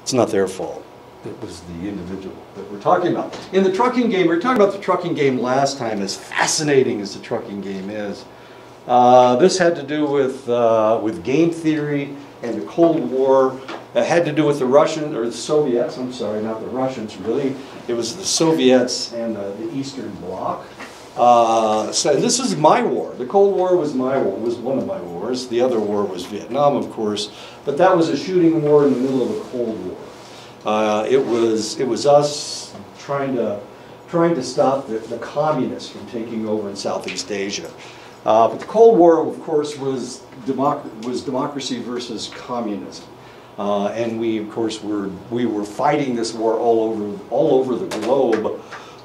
It's not their fault. It was the individual that we're talking about. In the trucking game, we were talking about the trucking game last time, as fascinating as the trucking game is. This had to do with game theory and the Cold War. It had to do with the Russians, or the Soviets, I'm sorry, not the Russians really. It was the Soviets and the Eastern Bloc. So this is my war. The Cold War was my war, was one of my wars. The other war was Vietnam, of course. But that was a shooting war in the middle of a Cold War. It was us trying to stop the communists from taking over in Southeast Asia. But the Cold War, of course, was democracy versus communism, and we, of course, were fighting this war all over the globe.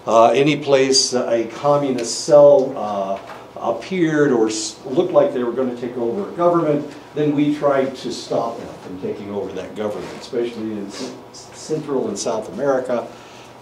Any place a communist cell appeared or looked like they were going to take over a government, then we tried to stop them from taking over that government, especially in Central and South America.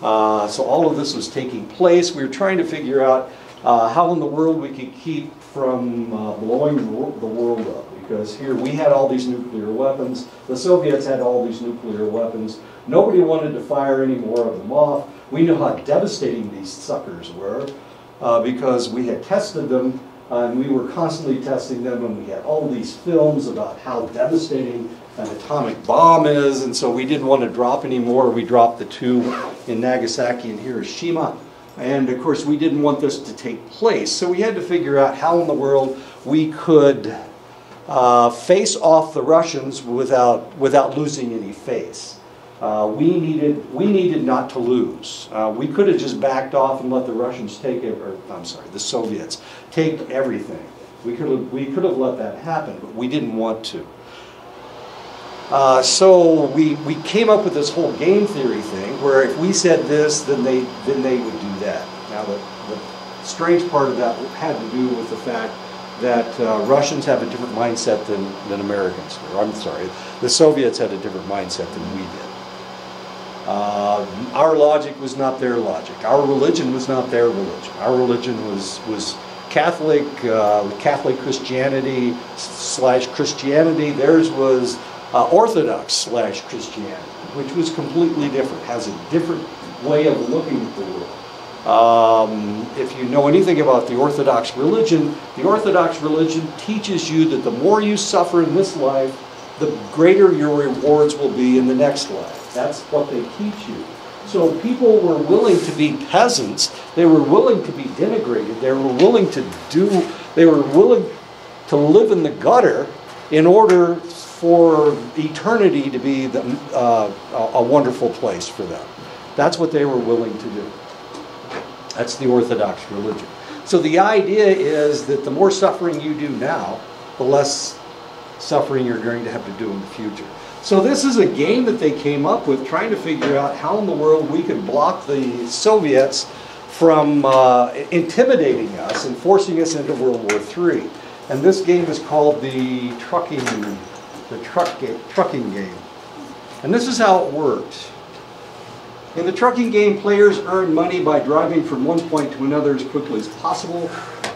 So all of this was taking place. We were trying to figure out how in the world we could keep from blowing the world up, because here we had all these nuclear weapons. The Soviets had all these nuclear weapons. Nobody wanted to fire any more of them off. We knew how devastating these suckers were because we had tested them, and we were constantly testing them, and we had all these films about how devastating an atomic bomb is, and so we didn't want to drop any more. We dropped the 2 in Nagasaki and Hiroshima, and of course we didn't want this to take place. So we had to figure out how in the world we could face off the Russians without losing any face. We needed not to lose. We could have just backed off and let the Russians take it, or I'm sorry, the Soviets take everything. We could have let that happen, but we didn't want to. So we came up with this whole game theory thing, where if we said this, then they would do that. Now the strange part of that had to do with the fact that Russians have a different mindset than Americans do. I'm sorry, the Soviets had a different mindset than we did. Our logic was not their logic. Our religion was not their religion. Our religion was Catholic, Catholic Christianity / Christianity. Theirs was Orthodox / Christianity, which was completely different, has a different way of looking at the world. If you know anything about the Orthodox religion teaches you that the more you suffer in this life, the greater your rewards will be in the next life. That's what they teach you. So people were willing to be peasants. They were willing to be denigrated. They were willing to live in the gutter in order for eternity to be a wonderful place for them. That's what they were willing to do. That's the Orthodox religion. So the idea is that the more suffering you do now, the less suffering you're going to have to do in the future. So this is a game that they came up with, trying to figure out how in the world we could block the Soviets from intimidating us and forcing us into World War III. And this game is called the trucking game. And this is how it works. In the trucking game, players earn money by driving from one point to another as quickly as possible.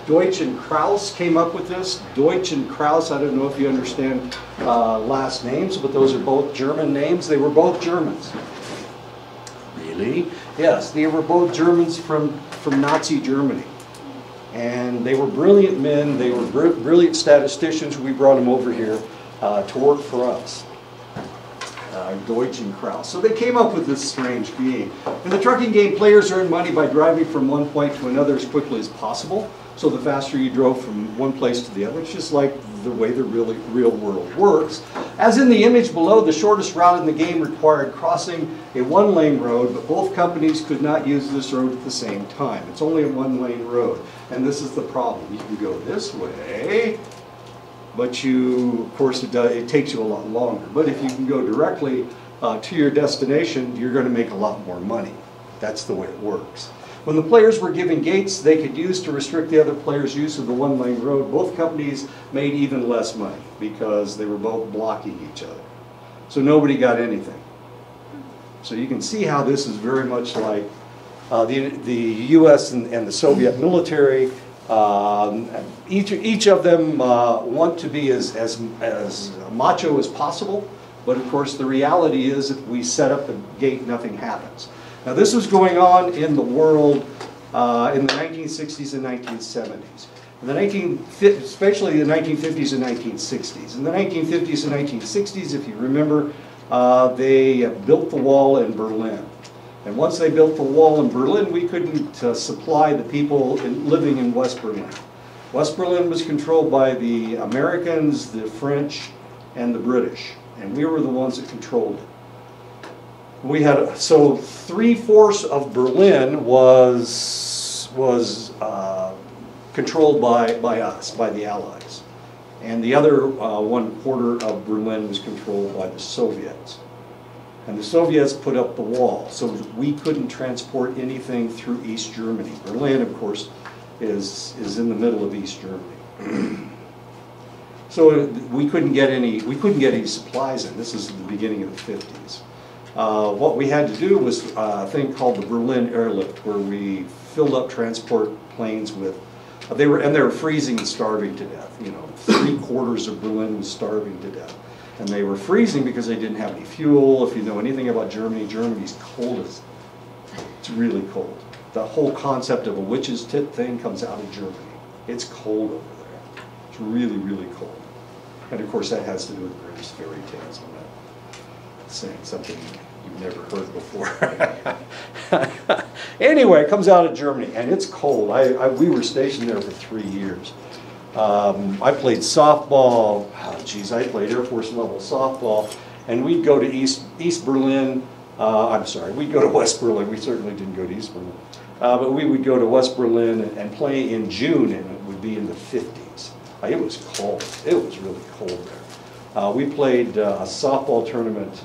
Deutsch and Kraus came up with this. Deutsch and Kraus, I don't know if you understand last names, but those are both German names. They were both Germans. Really? Yes, they were both Germans from Nazi Germany. And they were brilliant men. They were brilliant statisticians. We brought them over here to work for us. Deutsch and Kraus. So they came up with this strange game. In the trucking game, players earn money by driving from one point to another as quickly as possible. So the faster you drove from one place to the other, it's just like the way the real world works. As in the image below, the shortest route in the game required crossing a one-lane road, but both companies could not use this road at the same time. It's only a one-lane road, and this is the problem. You can go this way, but of course it takes you a lot longer. But if you can go directly to your destination, you're going to make a lot more money. That's the way it works. When the players were given gates they could use to restrict the other players' use of the one-lane road, both companies made even less money because they were both blocking each other. So nobody got anything. So you can see how this is very much like the U.S. and the Soviet military. Each of them want to be as macho as possible. But of course, the reality is if we set up the gate, nothing happens. Now this was going on in the world in the 1960s and 1970s. Especially the 1950s and 1960s. In the 1950s and 1960s, if you remember, they built the wall in Berlin. And once they built the wall in Berlin, we couldn't supply the people living in West Berlin. West Berlin was controlled by the Americans, the French, and the British. And we were the ones that controlled it. We had, so 3/4 of Berlin was controlled by us, by the Allies. And the other 1/4 of Berlin was controlled by the Soviets. And the Soviets put up the wall, so we couldn't transport anything through East Germany. Berlin, of course, is in the middle of East Germany. So we couldn't get any supplies in. This is the beginning of the 50s. What we had to do was a thing called the Berlin airlift, where we filled up transport planes with. They were freezing and starving to death. You know, 3/4 of Berlin was starving to death. And they were freezing because they didn't have any fuel. If you know anything about Germany, Germany's cold it's really cold. The whole concept of a witch's tit thing comes out of Germany. It's cold over there. It's really, really cold. And of course that has to do with British fairy tales. I'm not saying something you've never heard before. Anyway, it comes out of Germany and it's cold. We were stationed there for 3 years. I played softball. I played Air Force level softball, and we'd go to East Berlin. I'm sorry, we'd go to West Berlin. We certainly didn't go to East Berlin, but we would go to West Berlin and play in June, and it would be in the 50s. It was cold. It was really cold there. We played a softball tournament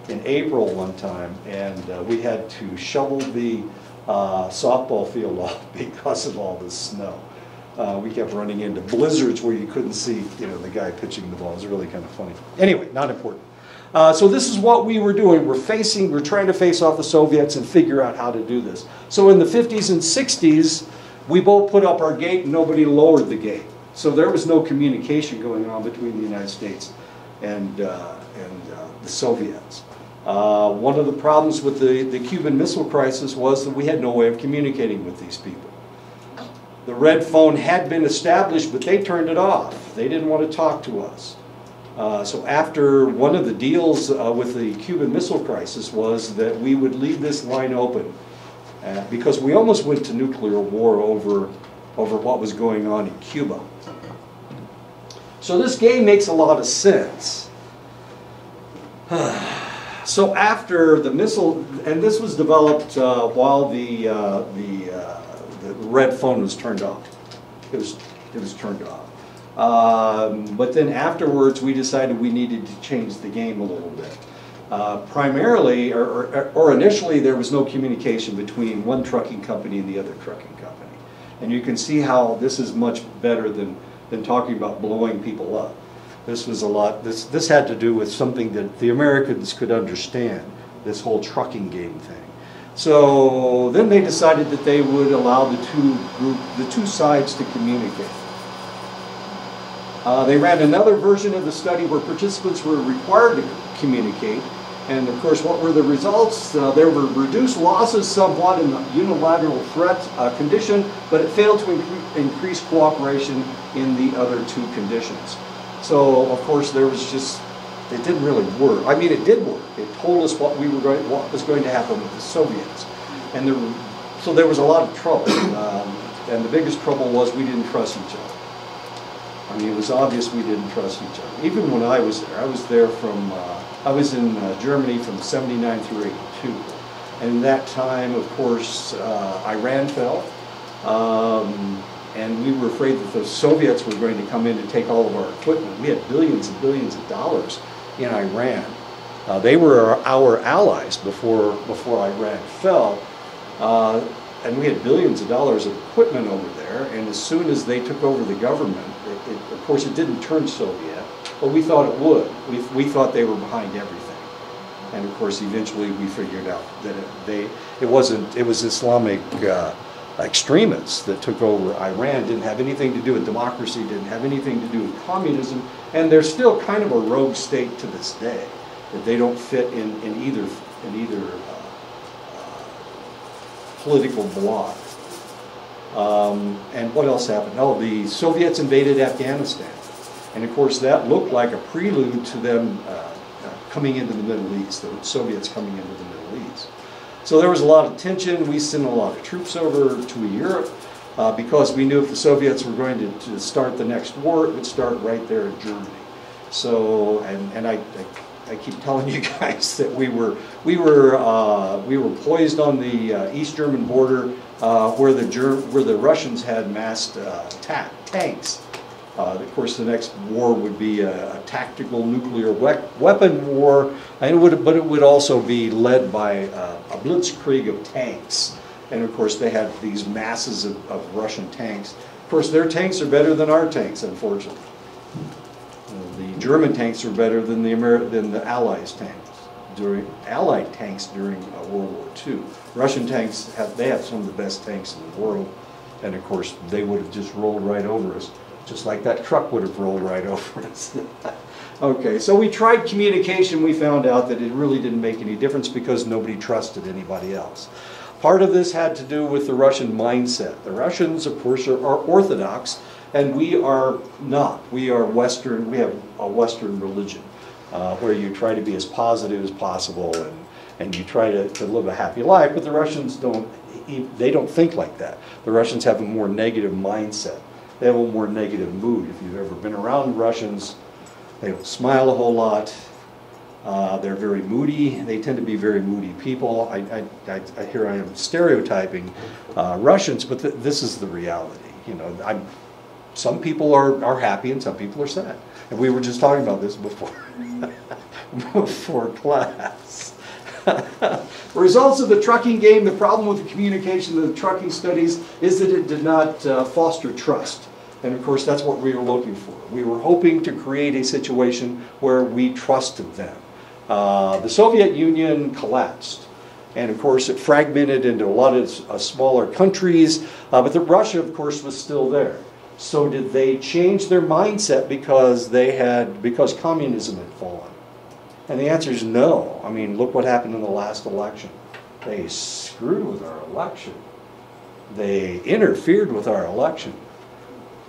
in April one time, and we had to shovel the softball field off because of all the snow. We kept running into blizzards where you couldn't see, the guy pitching the ball. It was really kind of funny. Anyway, not important. So this is what we were doing. We're trying to face off the Soviets and figure out how to do this. So in the 50s and 60s, we both put up our gate and nobody lowered the gate. So there was no communication going on between the United States and the Soviets. One of the problems with the Cuban Missile Crisis was that we had no way of communicating with these people. The red phone had been established, but they turned it off. They didn't want to talk to us. So after one of the deals with the Cuban Missile Crisis was that we would leave this line open because we almost went to nuclear war over what was going on in Cuba. So this game makes a lot of sense. So after the missile, and this was developed while the red phone was turned off. It was turned off. But then afterwards, we decided we needed to change the game a little bit. Primarily, or initially, there was no communication between one trucking company and the other trucking company. And you can see how this is much better than talking about blowing people up. This was a lot. This had to do with something that the Americans could understand. This whole trucking game thing. So then they decided that they would allow the two sides to communicate. They ran another version of the study where participants were required to communicate, and of course, what were the results? There were reduced losses somewhat in the unilateral threat condition, but it failed to increase cooperation in the other two conditions. So, of course, it didn't really work. I mean, it did work. It told us what was going to happen with the Soviets, and so there was a lot of trouble. And the biggest trouble was we didn't trust each other. I mean, it was obvious we didn't trust each other. Even when I was there, I was in Germany from '79 through '82, and in that time, of course, Iran fell. And we were afraid that the Soviets were going to come in and take all of our equipment. We had billions and billions of dollars in Iran. They were our allies before Iran fell. And we had billions of dollars of equipment over there. And as soon as they took over the government, of course it didn't turn Soviet, but we thought it would. We thought they were behind everything. And of course eventually we figured out that it was Islamic extremists that took over Iran. Didn't have anything to do with democracy, didn't have anything to do with communism, and they're still kind of a rogue state to this day. that they don't fit in either political bloc. And what else happened? Oh, the Soviets invaded Afghanistan. And of course that looked like a prelude to them coming into the Middle East, the Soviets coming into the Middle East. So there was a lot of tension. We sent a lot of troops over to Europe because we knew if the Soviets were going to start the next war, it would start right there in Germany. So, and I keep telling you guys that we were poised on the East German border where the Russians had massed tanks. Of course, the next war would be a tactical nuclear weapon war, but it would also be led by a blitzkrieg of tanks. And of course, they had these masses of Russian tanks. Of course, their tanks are better than our tanks, unfortunately. The German tanks are better than the Allied tanks during World War II. Russian tanks have some of the best tanks in the world, and of course, they would have just rolled right over us. Just like that truck would have rolled right over us. Okay, so we tried communication. We found out that it really didn't make any difference because nobody trusted anybody else. Part of this had to do with the Russian mindset. The Russians, of course, are Orthodox, and we are not. We are Western. We have a Western religion where you try to be as positive as possible and you try to live a happy life, but the Russians don't think like that. The Russians have a more negative mindset. They have a more negative mood. If you've ever been around Russians, they don't smile a whole lot. They're very moody. They tend to be very moody people. Here I am stereotyping Russians, but this is the reality. You know, some people are happy and some people are sad. And we were just talking about this before class. The results of the trucking game, the problem with the communication of the trucking studies is that it did not foster trust. And of course, that's what we were looking for. We were hoping to create a situation where we trusted them. The Soviet Union collapsed. And of course, it fragmented into a lot of smaller countries. But Russia, of course, was still there. So did they change their mindset because communism had fallen? And the answer is no. I mean, look what happened in the last election. They screwed with our election. They interfered with our election.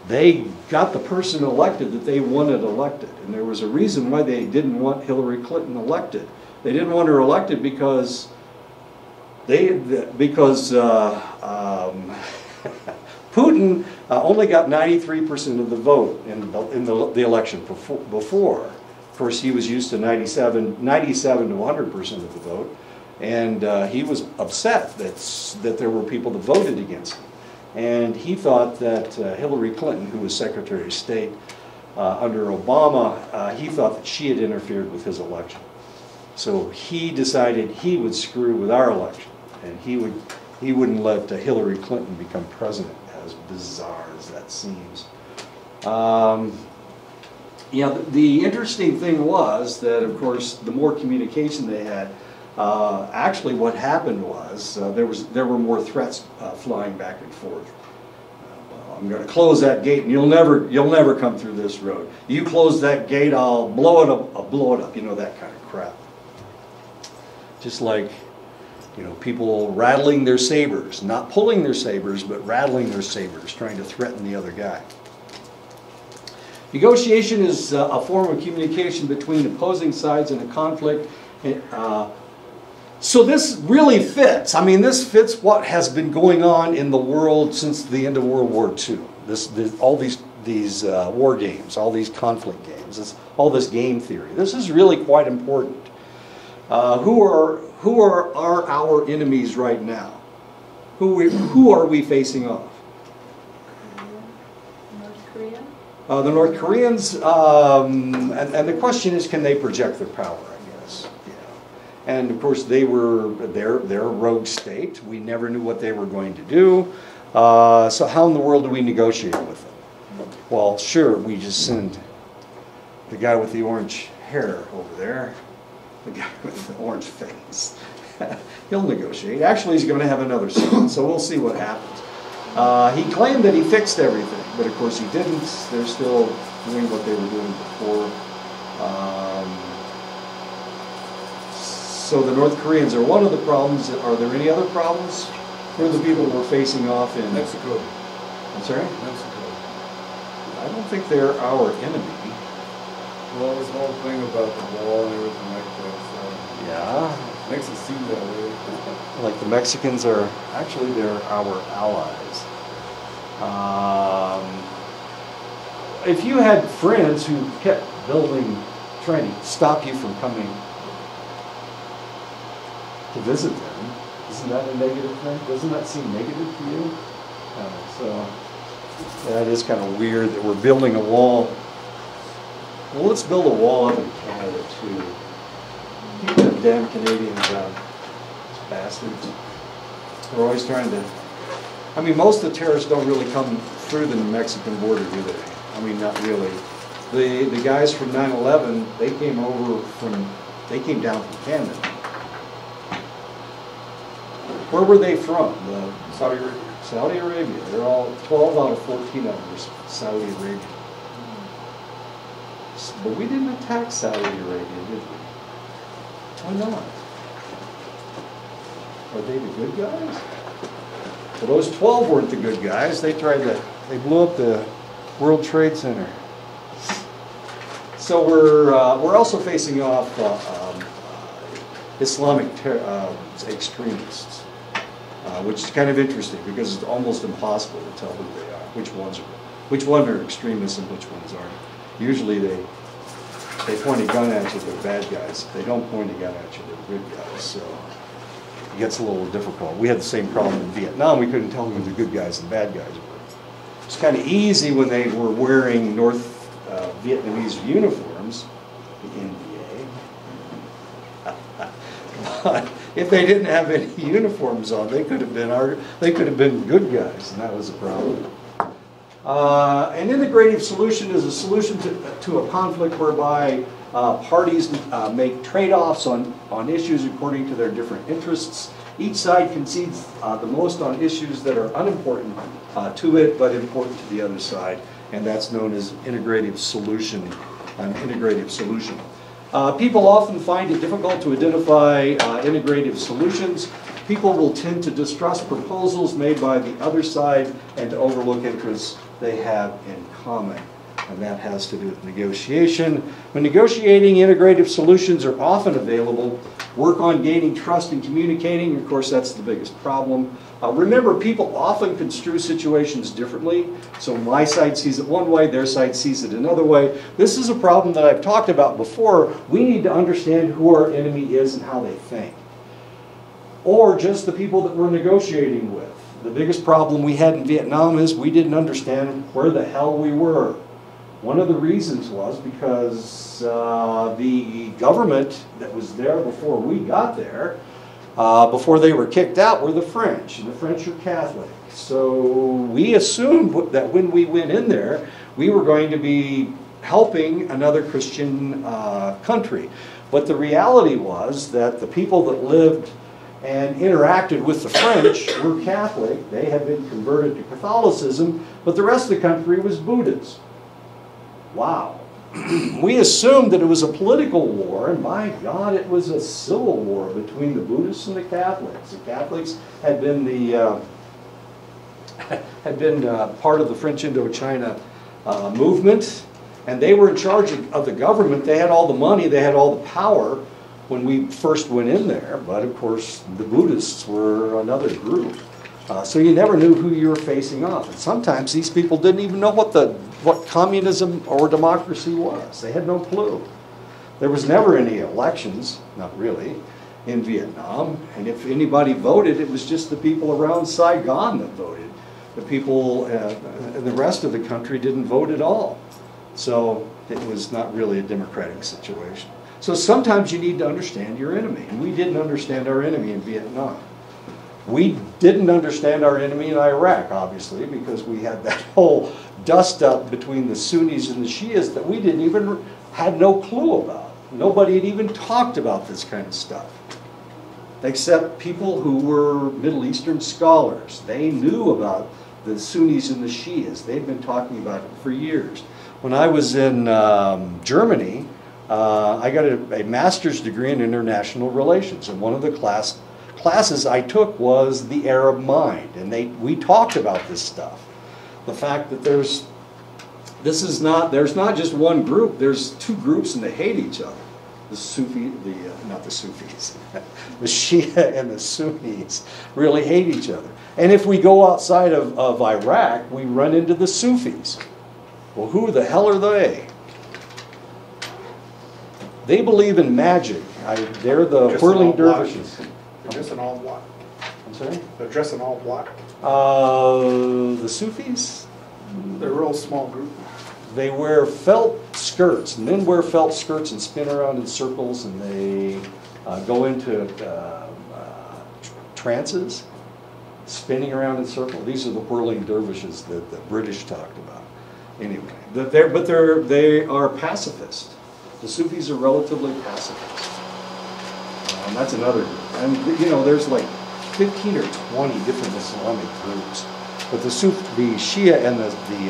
They got the person elected that they wanted elected. And there was a reason why they didn't want Hillary Clinton elected. They didn't want her elected because Putin only got 93% of the vote in the election before. Of course, he was used to 97 to 100% of the vote, and he was upset that there were people that voted against him. And he thought that Hillary Clinton, who was Secretary of State under Obama, he thought that she had interfered with his election. So he decided he would screw with our election, and he wouldn't let Hillary Clinton become president, as bizarre as that seems. Yeah, the interesting thing was that, of course, the more communication they had, actually what happened was there were more threats flying back and forth. I'm going to close that gate, and you'll never come through this road. You close that gate, I'll blow it up. You know, that kind of crap. Just like, you know, people rattling their sabers, not pulling their sabers, but rattling their sabers, trying to threaten the other guy. Negotiation is a form of communication between opposing sides in a conflict. So this really fits. I mean, this fits what has been going on in the world since the end of World War II. All these war games, all these conflict games, all this game theory. This is really quite important. Who are our enemies right now? Who are we facing off? North Korea. The North Koreans, and the question is, can they project their power? And of course, they're a rogue state. We never knew what they were going to do. So how in the world do we negotiate with them? Well, sure, we just send the guy with the orange hair over there, the guy with the orange face. He'll negotiate. Actually, he's going to have another son, so we'll see what happens. He claimed that he fixed everything, but of course he didn't. They're still doing what they were doing before. So the North Koreans are one of the problems. Are there any other problems? Who are the people we're facing off in? Mexico. I'm sorry? Mexico. I don't think they're our enemy. Well, this whole thing about the wall and everything like that, so Yeah. makes it seem that way. Like the Mexicans are, actually they're our allies. If you had friends who kept trying to stop you from coming to visit them, isn't that a negative thing? Doesn't that seem negative to you? So that is kind of weird that we're building a wall. Well, let's build a wall up in Canada too. Keep them damn Canadians out. Bastards. They're always trying to. I mean, most of the terrorists don't really come through the Mexican border, do they? I mean, not really. The guys from 9/11, they came down from Canada. Where were they from? Saudi Arabia. Saudi Arabia. They're all 12 out of 14 of them were Saudi Arabia. But we didn't attack Saudi Arabia, did we? Why not? Are they the good guys? Well, those 12 weren't the good guys. They blew up the World Trade Center. So we're also facing off Islamic extremists, which is kind of interesting because it's almost impossible to tell who they are, which ones are extremists and which ones aren't. Usually they point a gun at you, they're bad guys. If they don't point a gun at you, they're good guys. So it gets a little difficult. We had the same problem in Vietnam. We couldn't tell who the good guys and bad guys were. It's kind of easy when they were wearing North Vietnamese uniforms, the NVA. But if they didn't have any uniforms on, they could have been good guys, and that was a problem. An integrative solution is a solution to a conflict whereby parties make trade-offs on issues according to their different interests. Each side concedes the most on issues that are unimportant to it, but important to the other side, and that's known as integrative solution. An integrative solution. People often find it difficult to identify integrative solutions. People will tend to distrust proposals made by the other side and to overlook interests they have in common. And that has to do with negotiation. When negotiating, integrative solutions are often available. Work on gaining trust and communicating. Of course, that's the biggest problem. Remember, people often construe situations differently. So my side sees it one way, their side sees it another way. This is a problem that I've talked about before. We need to understand who our enemy is and how they think. Or just the people that we're negotiating with. The biggest problem we had in Vietnam is we didn't understand where the hell we were. One of the reasons was because the government that was there before we got there, before they were kicked out, were the French, and the French are Catholic. So we assumed that when we went in there, we were going to be helping another Christian country. But the reality was that the people that lived and interacted with the French were Catholic. They had been converted to Catholicism, but the rest of the country was Buddhist. Wow. We assumed that it was a political war, and by God, it was a civil war between the Buddhists and the Catholics. The Catholics had been part of the French Indochina movement, and they were in charge of the government. They had all the money, they had all the power when we first went in there, but of course the Buddhists were another group. So you never knew who you were facing off. And sometimes these people didn't even know what communism or democracy was. They had no clue. There was never any elections, not really, in Vietnam. And if anybody voted, it was just the people around Saigon that voted. The people in the rest of the country didn't vote at all. So it was not really a democratic situation. So sometimes you need to understand your enemy. And we didn't understand our enemy in Vietnam. We didn't understand our enemy in Iraq, obviously, because we had that whole dust-up between the Sunnis and the Shias that we had no clue about. Nobody had even talked about this kind of stuff, except people who were Middle Eastern scholars. They knew about the Sunnis and the Shias. They'd been talking about it for years. When I was in Germany, I got a master's degree in international relations, and one of the classes I took was the Arab mind, and we talked about this stuff. The fact that there's not just one group, there's two groups and they hate each other. The Sufi, not the Sufis, the Shia and the Sunnis really hate each other. And if we go outside of Iraq, we run into the Sufis. Well, who the hell are they? They believe in magic. They're the whirling dervishes. They're dressed in all black. I'm sorry? They're dressed in all black. The Sufis? They're a real small group. They wear felt skirts. Men wear felt skirts and spin around in circles, and they go into trances, spinning around in circles. These are the whirling dervishes that the British talked about. Anyway, they are pacifist. The Sufis are relatively pacifist. And that's another group. And there's like 15 or 20 different Islamic groups. But the Shia and the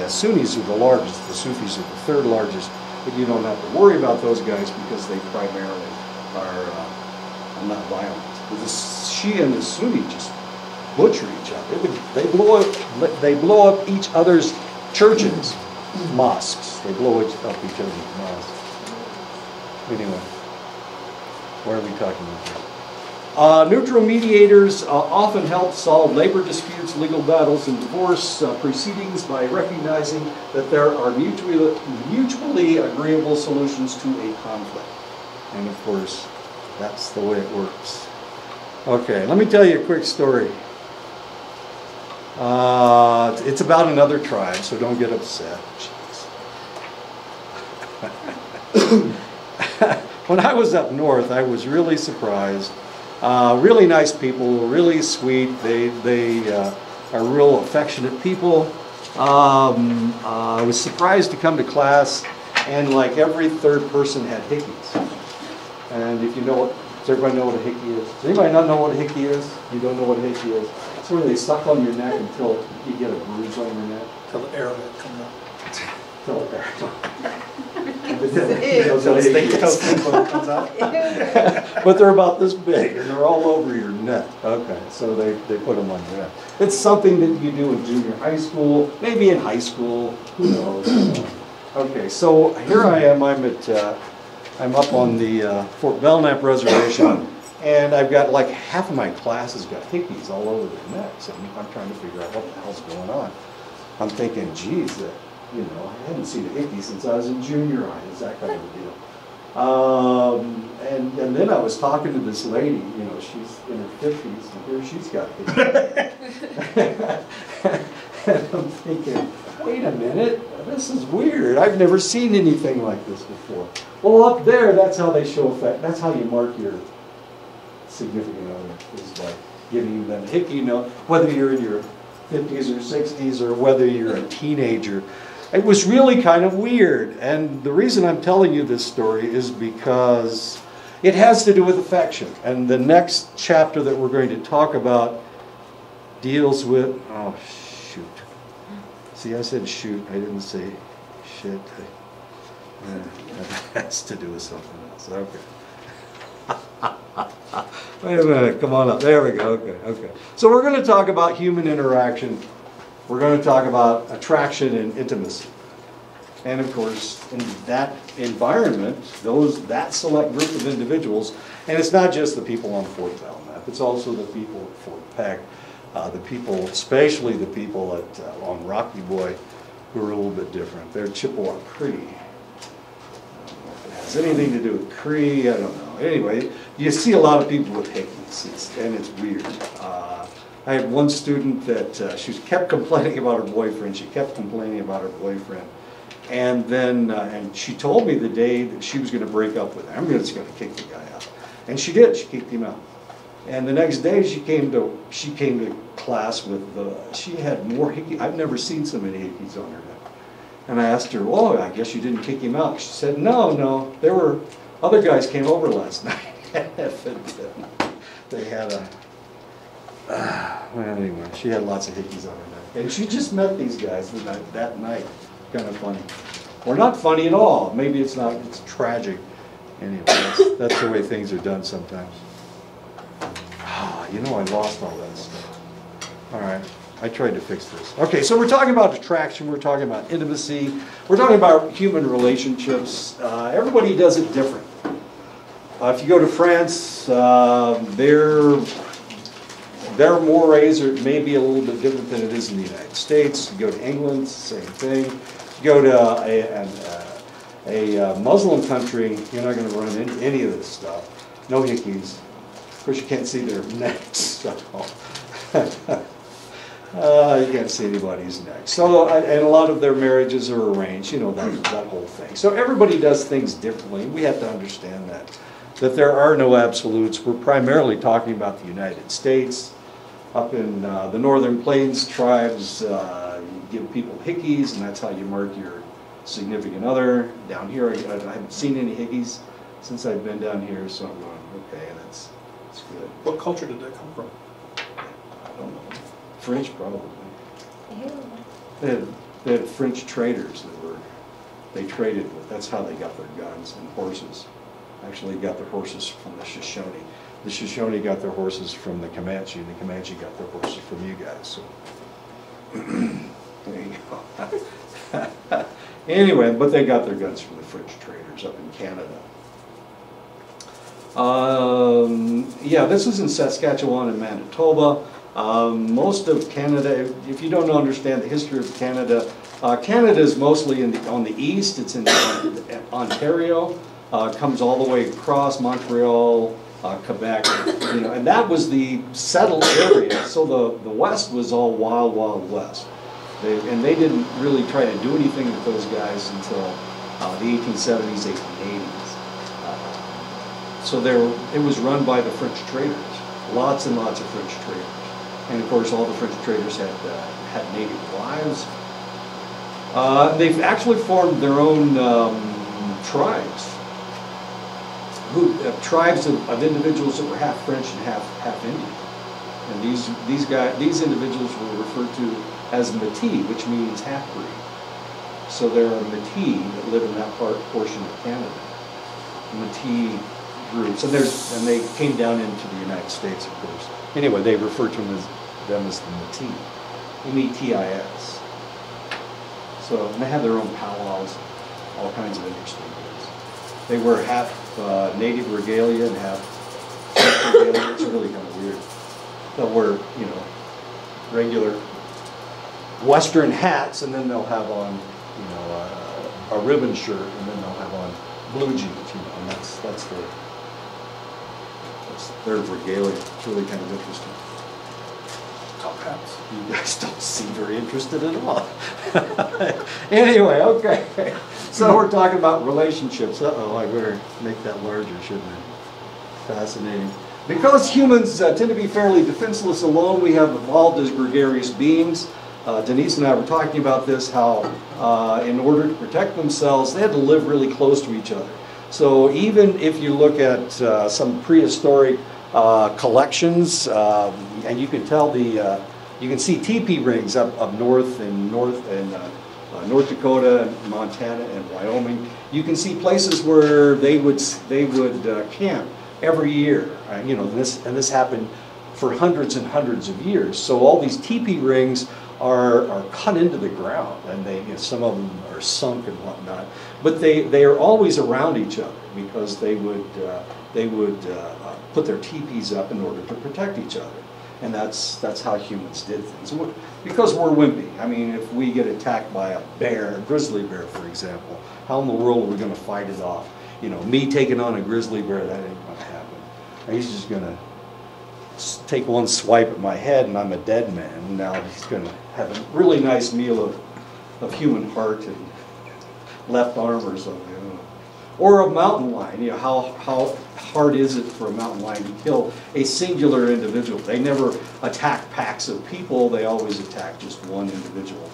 Sunnis are the largest. The Sufis are the third largest. But you don't have to worry about those guys because they primarily are not violent. But the Shia and the Sunni just butcher each other. They blow up each other's churches, mosques. They blow up each other's mosques. Anyway, what are we talking about here? Neutral mediators often help solve labor disputes, legal battles, and divorce proceedings by recognizing that there are mutually agreeable solutions to a conflict. And of course, that's the way it works. Okay, let me tell you a quick story. It's about another tribe, so don't get upset. When I was up north, I was really surprised. Really nice people, really sweet. They are real affectionate people. I was surprised to come to class, and like every third person had hickeys. And if you know what, does everybody know what a hickey is? Does anybody not know what a hickey is? You don't know what a hickey is? It's where they suck on your neck until you get a bruise on your neck. Till the arrowhead comes out. Till the arrowhead. Comes out. But they're about this big, and they're all over your neck. Okay, so they put them on your neck. It's something that you do in junior high school, maybe in high school, who knows. Okay, so here I am. I'm up on the Fort Belknap Reservation, and I've got like half of my class has got hickeys all over their necks, and I'm trying to figure out what the hell's going on. I'm thinking, geez, I hadn't seen a hickey since I was in junior high. It's that kind of a deal. And then I was talking to this lady, she's in her 50s, and here she's got hickeys. And I'm thinking, wait a minute, this is weird. I've never seen anything like this before. Well, up there, that's how they show affection. That's how you mark your significant other, is by giving them a hickey, whether you're in your 50s or 60s or whether you're a teenager. It was really kind of weird, and the reason I'm telling you this story is because it has to do with affection. And the next chapter that we're going to talk about deals with, oh shoot. See, I said shoot, I didn't say shit. That has to do with something else. Okay. Wait a minute, come on up. There we go, okay. So we're going to talk about human interaction. We're going to talk about attraction and intimacy. And of course, in that environment, that select group of individuals, and it's not just the people on Fort Belknap, it's also the people at Fort Peck, the people, especially the people on Rocky Boy, who are a little bit different. They're Chippewa Cree. I don't know if it has anything to do with Cree, I don't know. Anyway, you see a lot of people with hickeys, and it's weird. I had one student that she kept complaining about her boyfriend. She kept complaining about her boyfriend. And then and she told me the day that she was going to break up with him, I'm just going to kick the guy out. And she did. She kicked him out. And the next day she came to class with, she had more hickeys. I've never seen so many hickeys on her neck. And I asked her, well, I guess you didn't kick him out. She said, no, there were other guys came over last night. They had well, anyway, she had lots of hickeys on her neck. And she just met these guys that night. Kind of funny. Or not funny at all. Maybe it's not, it's tragic. Anyway, that's the way things are done sometimes. Ah, you know, I lost all that stuff. All right, I tried to fix this. Okay, so we're talking about attraction, we're talking about intimacy, we're talking about human relationships. Everybody does it different. If you go to France, their mores are maybe a little bit different than it is in the United States. You go to England, same thing. You go to a Muslim country, you're not going to run into any of this stuff. No hickeys. Of course, you can't see their necks. So. You can't see anybody's neck. So, and a lot of their marriages are arranged, you know, that whole thing. So everybody does things differently. We have to understand that there are no absolutes. We're primarily talking about the United States. Up in the Northern Plains tribes, you give people hickeys, and that's how you mark your significant other. Down here, I haven't seen any hickeys since I've been down here, so I'm going, okay, that's good. What culture did that come from? I don't know. French, probably. Ew. They had French traders they traded with. That's how they got their guns and horses. Actually got their horses from the Shoshone. The Shoshone got their horses from the Comanche, and the Comanche got their horses from you guys. So there you go. Anyway, but they got their guns from the French traders up in Canada. Yeah, this is in Saskatchewan and Manitoba. Most of Canada, if you don't understand the history of Canada, Canada is mostly on the east. It's in Ontario. Comes all the way across Montreal, Quebec, you know, and that was the settled area. So the west was all wild, wild west. They didn't really try to do anything with those guys until the 1870s, 1880s. So it was run by the French traders, lots and lots of French traders. And of course, all the French traders had native wives. They've actually formed their own tribes. Tribes of individuals that were half French and half Indian, and these individuals were referred to as Métis, which means half breed. So there are Métis that live in that portion of Canada. Métis groups, and they came down into the United States, of course. Anyway, they refer to them as the Métis, M-E-T-I-S. So and they have their own powwows, all kinds of interesting things. They wear half native regalia and half French regalia. It's really kind of weird. They'll wear, you know, regular Western hats, and then they'll have on, you know, a ribbon shirt, and then they'll have on blue jeans, you know, and that's their regalia. It's really kind of interesting. Top hats. You guys don't seem very interested at all. Anyway, okay. So we're talking about relationships. Uh-oh, I better make that larger, shouldn't I? Fascinating. Because humans tend to be fairly defenseless alone, we have evolved as gregarious beings. Denise and I were talking about this, how in order to protect themselves, they had to live really close to each other. So even if you look at some prehistoric collections, and you can tell you can see teepee rings up north in North Dakota, Montana, and Wyoming. You can see places where they would camp every year. You know, this happened for hundreds and hundreds of years. So all these teepee rings are cut into the ground, and some of them are sunk and whatnot. But they are always around each other because they would put their teepees up in order to protect each other. And that's how humans did things. Because we're wimpy. I mean, if we get attacked by a bear, a grizzly bear, for example, how in the world are we going to fight it off? You know, me taking on a grizzly bear, that ain't going to happen. He's just going to take one swipe at my head and I'm a dead man. And now he's going to have a really nice meal of human heart and left arm or something. Or a mountain lion. You know, how hard is it for a mountain lion to kill a singular individual? They never attack packs of people. They always attack just one individual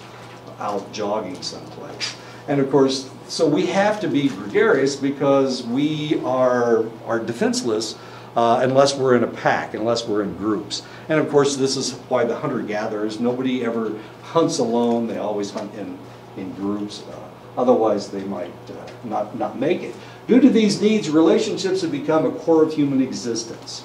out jogging someplace. And of course, so we have to be gregarious because we are defenseless unless we're in a pack, unless we're in groups. And of course, this is why the hunter-gatherers, nobody ever hunts alone. They always hunt in groups. Otherwise, they might not make it. Due to these needs, relationships have become a core of human existence.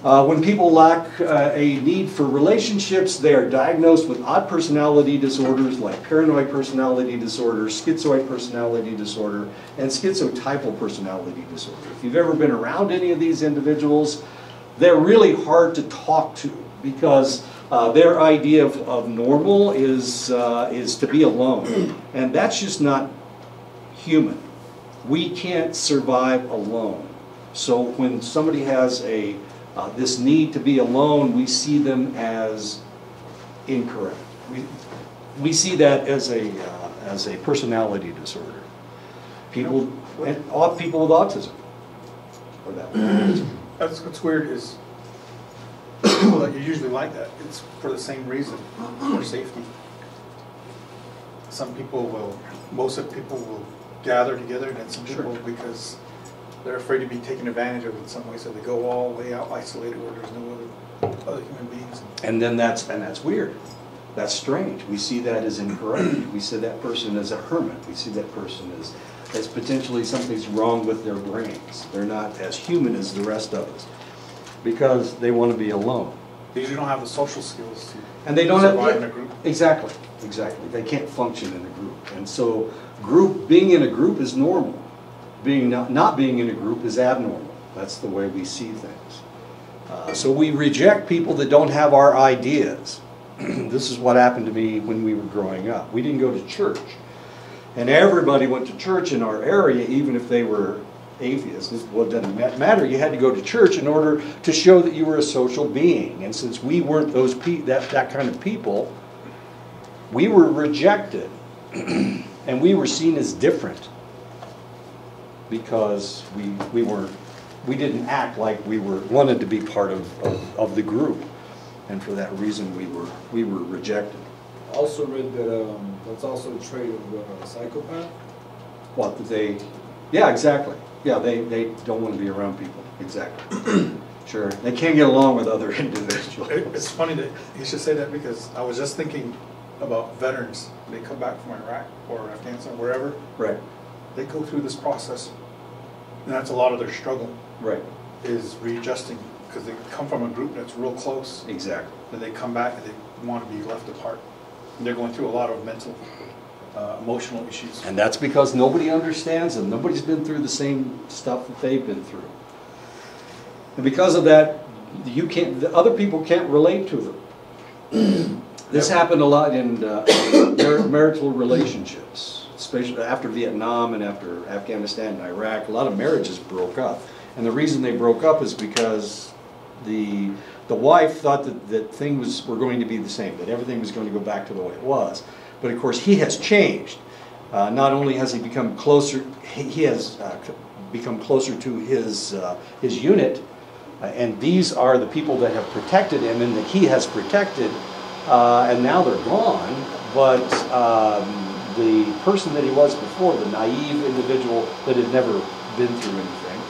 When people lack a need for relationships, they are diagnosed with odd personality disorders like paranoid personality disorder, schizoid personality disorder, and schizotypal personality disorder. If you've ever been around any of these individuals, they're really hard to talk to because their idea of normal is to be alone. And that's just not human. We can't survive alone. So when somebody has this need to be alone, we see them as incorrect. We see that as a personality disorder. People with autism. For that. That's what's weird is people that you usually like that. It's for the same reason, for safety. Some people will, most of the people will gather together, and then some people because they're afraid to be taken advantage of in some way, so they go all the way out isolated where there's no other human beings. And then that's weird. That's strange. We see that as incorrect. We see that person as a hermit. We see that person as potentially something's wrong with their brains. They're not as human as the rest of us because they want to be alone. They usually don't have the social skills to and they don't survive have, in a group. Exactly. They can't function in a group. And so being in a group is normal. Not being in a group is abnormal. That's the way we see things. So we reject people that don't have our ideas. This is what happened to me when we were growing up. We didn't go to church. And everybody went to church in our area, even if they were atheists. Well, it doesn't matter. You had to go to church in order to show that you were a social being. And since we weren't that kind of people, we were rejected. And we were seen as different because we didn't act like we wanted to be part of the group. And for that reason, we were rejected. Also read that that's also a trait of a psychopath. What yeah, exactly. Yeah, they don't want to be around people. Exactly. Sure. They can't get along with other individuals. It's funny that you should say that because I was just thinking about veterans. They come back from Iraq or Afghanistan, wherever. Right. They go through this process, and that's a lot of their struggle. Right. Is readjusting because they come from a group that's real close. Exactly. Then they come back and they want to be left apart. And they're going through a lot of mental, emotional issues. And that's because nobody understands them. Nobody's been through the same stuff that they've been through. And because of that, the other people can't relate to them. This happened a lot in marital relationships, especially after Vietnam and after Afghanistan and Iraq. A lot of marriages broke up. And the reason they broke up is because the wife thought that things were going to be the same, that everything was going to go back to the way it was. But of course, he has changed. Not only has he become closer, he has become closer to his unit, and these are the people that have protected him and that he has protected, and now they're gone. But the person that he was before, the naive individual that had never been through anything,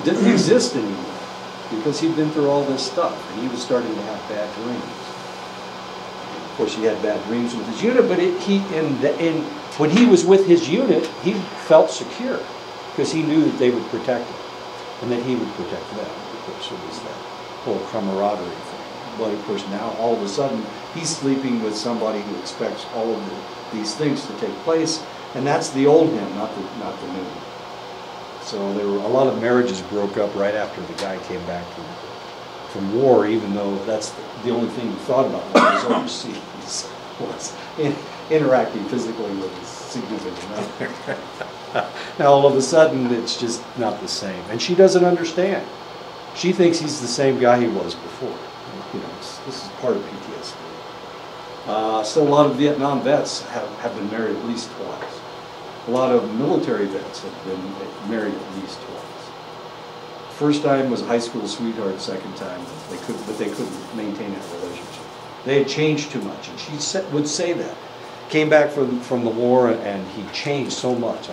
didn't exist anymore because he'd been through all this stuff, and he was starting to have bad dreams. Of course, he had bad dreams with his unit, but when he was with his unit, he felt secure because he knew that they would protect him and that he would protect them. Of course, it was that whole camaraderie thing. But of course, now all of a sudden, he's sleeping with somebody who expects all of these things to take place, and that's the old him, not the new him. So there were a lot of marriages broke up right after the guy came back from war, even though that's the only thing he thought about when he was overseas, was interacting physically with his significant other. Now all of a sudden it's just not the same, and she doesn't understand. She thinks he's the same guy he was before. You know, this is part of PTSD. Still, a lot of Vietnam vets have been married at least twice. A lot of military vets have been married at least twice. First time was a high school sweetheart. Second time, they couldn't maintain that relationship. They had changed too much, and she would say that. Came back from the war, and he changed so much.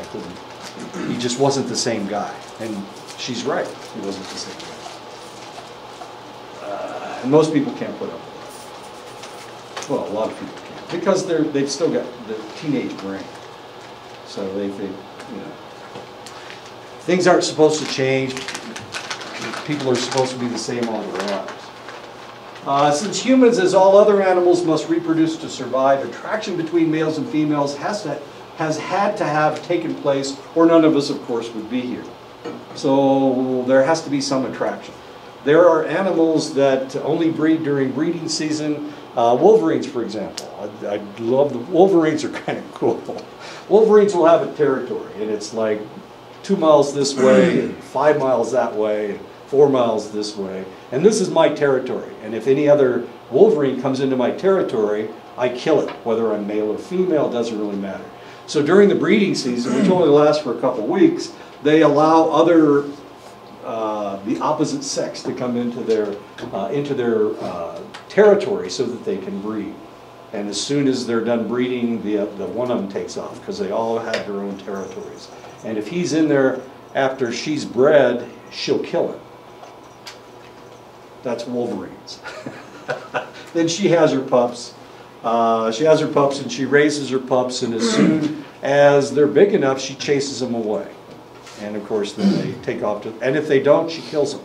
He just wasn't the same guy. And she's right. He wasn't the same guy. And most people can't put up with that. Well, a lot of people can't because they've still got the teenage brain. So You know, things aren't supposed to change. People are supposed to be the same all their lives. Since humans, as all other animals, must reproduce to survive, attraction between males and females has had to have taken place, or none of us, of course, would be here. So there has to be some attraction. There are animals that only breed during breeding season. Wolverines, for example. I love the Wolverines are kind of cool. Wolverines will have a territory, and it's like 2 miles this way, and 5 miles that way, and 4 miles this way. And this is my territory. And if any other Wolverine comes into my territory, I kill it. Whether I'm male or female, doesn't really matter. So during the breeding season, which only lasts for a couple weeks, they allow other the opposite sex to come into their territory so that they can breed. And as soon as they're done breeding, the one of them takes off because they all have their own territories. And if he's in there after she's bred, she'll kill him. That's Wolverines. Then she has her pups. And she raises her pups, and as soon as they're big enough, she chases them away. And of course, then they take off to, and if they don't, she kills them.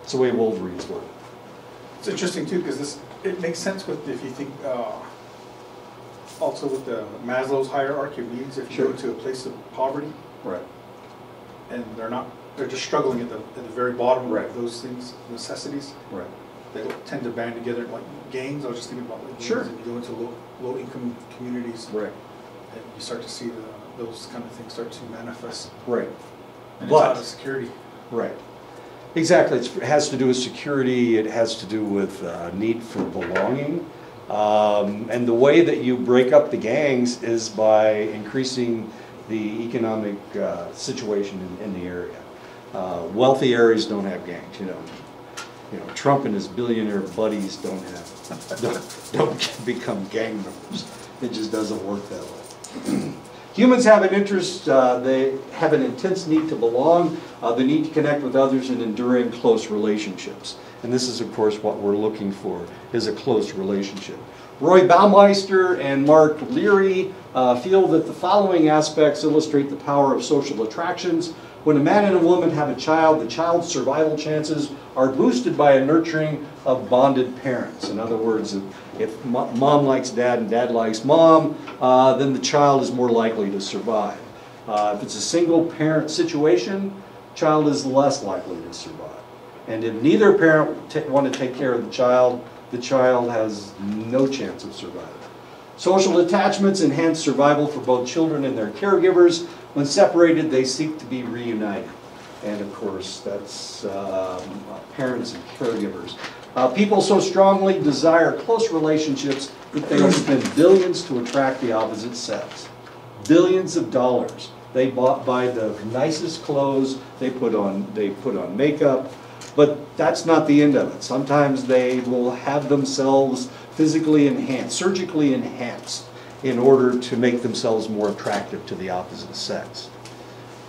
That's the way Wolverines work. It's interesting too, because it makes sense with, if you think, also with the Maslow's hierarchy of needs, if you go to a place of poverty, right, and they're just struggling at the very bottom of those things, necessities, right, they tend to band together like gangs. I was just thinking about like gangs, and you go into low income communities, right, and you start to see those kind of things start to manifest. Right. And it's out of security. Right. Exactly. It has to do with security. It has to do with need for belonging. And the way that you break up the gangs is by increasing the economic situation in the area. Wealthy areas don't have gangs. You know, Trump and his billionaire buddies don't become gang members. It just doesn't work that way. Humans have an interest, they have an intense need to belong, the need to connect with others and enduring close relationships. And this is, of course, what we're looking for, is a close relationship. Roy Baumeister and Mark Leary feel that the following aspects illustrate the power of social attractions. When a man and a woman have a child, the child's survival chances are boosted by a nurturing of bonded parents. In other words, if mom likes dad and dad likes mom, then the child is more likely to survive. If it's a single parent situation, child is less likely to survive. And if neither parent want to take care of the child has no chance of surviving. Social attachments enhance survival for both children and their caregivers. When separated, they seek to be reunited. And of course, that's parents and caregivers. People so strongly desire close relationships that they will spend billions to attract the opposite sex. Billions of dollars. They buy the nicest clothes, they put on makeup, but that's not the end of it. Sometimes they will have themselves physically enhanced, surgically enhanced, in order to make themselves more attractive to the opposite sex.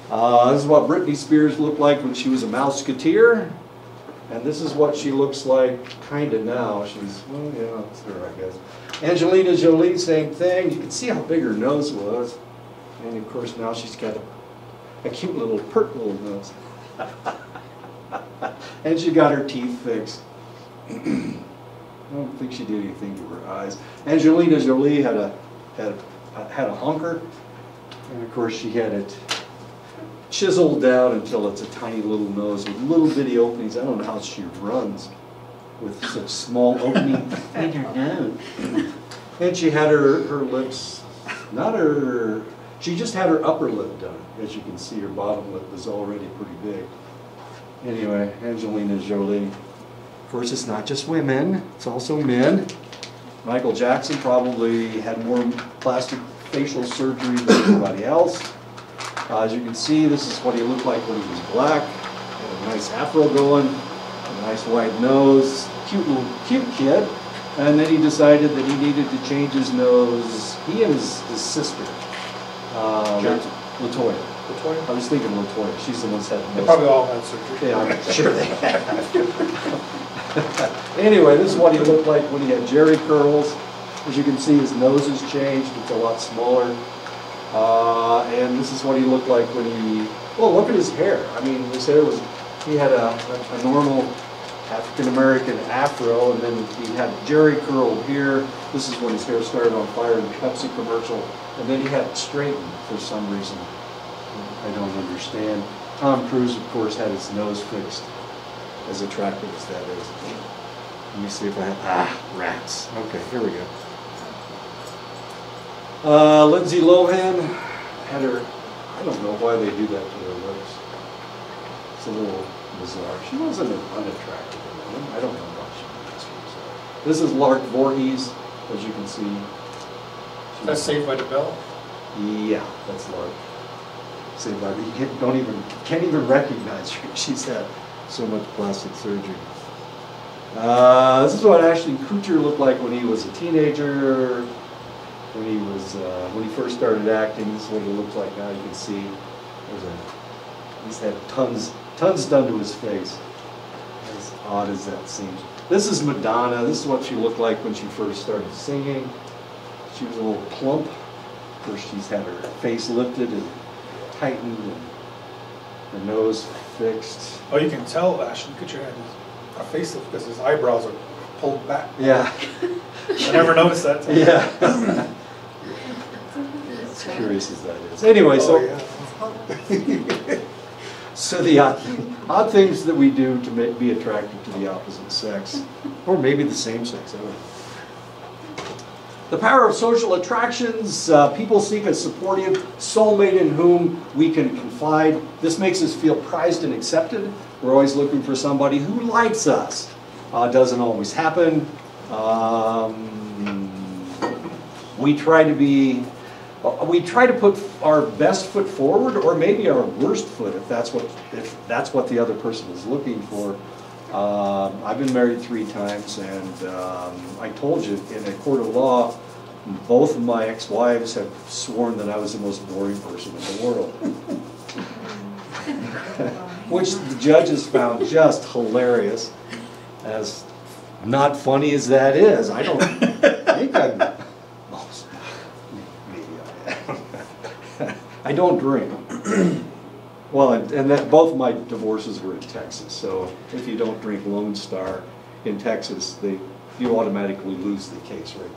This is what Britney Spears looked like when she was a Mouseketeer, and this is what she looks like kind of now. She's, well, yeah, that's her, I guess. Angelina Jolie, same thing. You can see how big her nose was, and of course now she's got a cute little pert little nose. And she got her teeth fixed. I don't think she did anything to her eyes. Angelina Jolie had a honker, and of course she had it chiseled down until it's a tiny little nose with little bitty openings. I don't know how she runs with such small openings in her nose. And she had her lips, she just had her upper lip done. As you can see, her bottom lip was already pretty big. Anyway, Angelina Jolie. Of course, it's not just women, it's also men. Michael Jackson probably had more plastic facial surgery than anybody else. As you can see, this is what he looked like when he was black. He had a nice afro going, a nice wide nose, cute kid. And then he decided that he needed to change his nose. He and his sister, LaToya. I was thinking LaToya. She's the one that had. They probably all had surgery. Yeah, I'm sure they have. Anyway, this is what he looked like when he had jerry curls. As you can see, his nose has changed. It's a lot smaller. And this is what he looked like when he, well, look at his hair. I mean, his hair was, he had a normal African-American afro, and then he had jerry curl here. This is when his hair started on fire in the Pepsi commercial, and then he had it straightened for some reason. I don't understand. Tom Cruise, of course, had his nose fixed, as attractive as that is. Let me see if I have, rats. Okay, here we go. Lindsay Lohan had her, I don't know why they do that to her lips. It's a little bizarre. She wasn't an unattractive woman. I don't know why she was bizarre. This is Lark Voorhees, as you can see. That's Saved by the Bell? Yeah, that's Lark. Saved by the Bell. You can't even recognize her. She's had so much plastic surgery. This is what Ashton Kutcher looked like when he was a teenager. When he first started acting. This is what he looks like now. You can see he's had tons done to his face. As odd as that seems. This is Madonna. This is what she looked like when she first started singing. She was a little plump. First, she's had her face lifted and tightened, and her nose fixed. Oh, you can tell Ashton Kutcher had a facelift because his eyebrows are pulled back. Yeah. I never noticed that. Yeah. As curious as that is. Anyway, so so the odd things that we do to be attracted to the opposite sex, or maybe the same sex. I don't know. The power of social attractions. People seek a supportive soulmate in whom we can confide. This makes us feel prized and accepted. We're always looking for somebody who likes us. Doesn't always happen. We try to put our best foot forward, or maybe our worst foot, if that's what the other person is looking for. I've been married 3 times, and I told you, in a court of law, both of my ex-wives have sworn that I was the most boring person in the world. Which the judges found just hilarious. As not funny as that is, I don't think I'm... Maybe I am. I don't drink. Well, and that both my divorces were in Texas, so if you don't drink Lone Star in Texas, you automatically lose the case right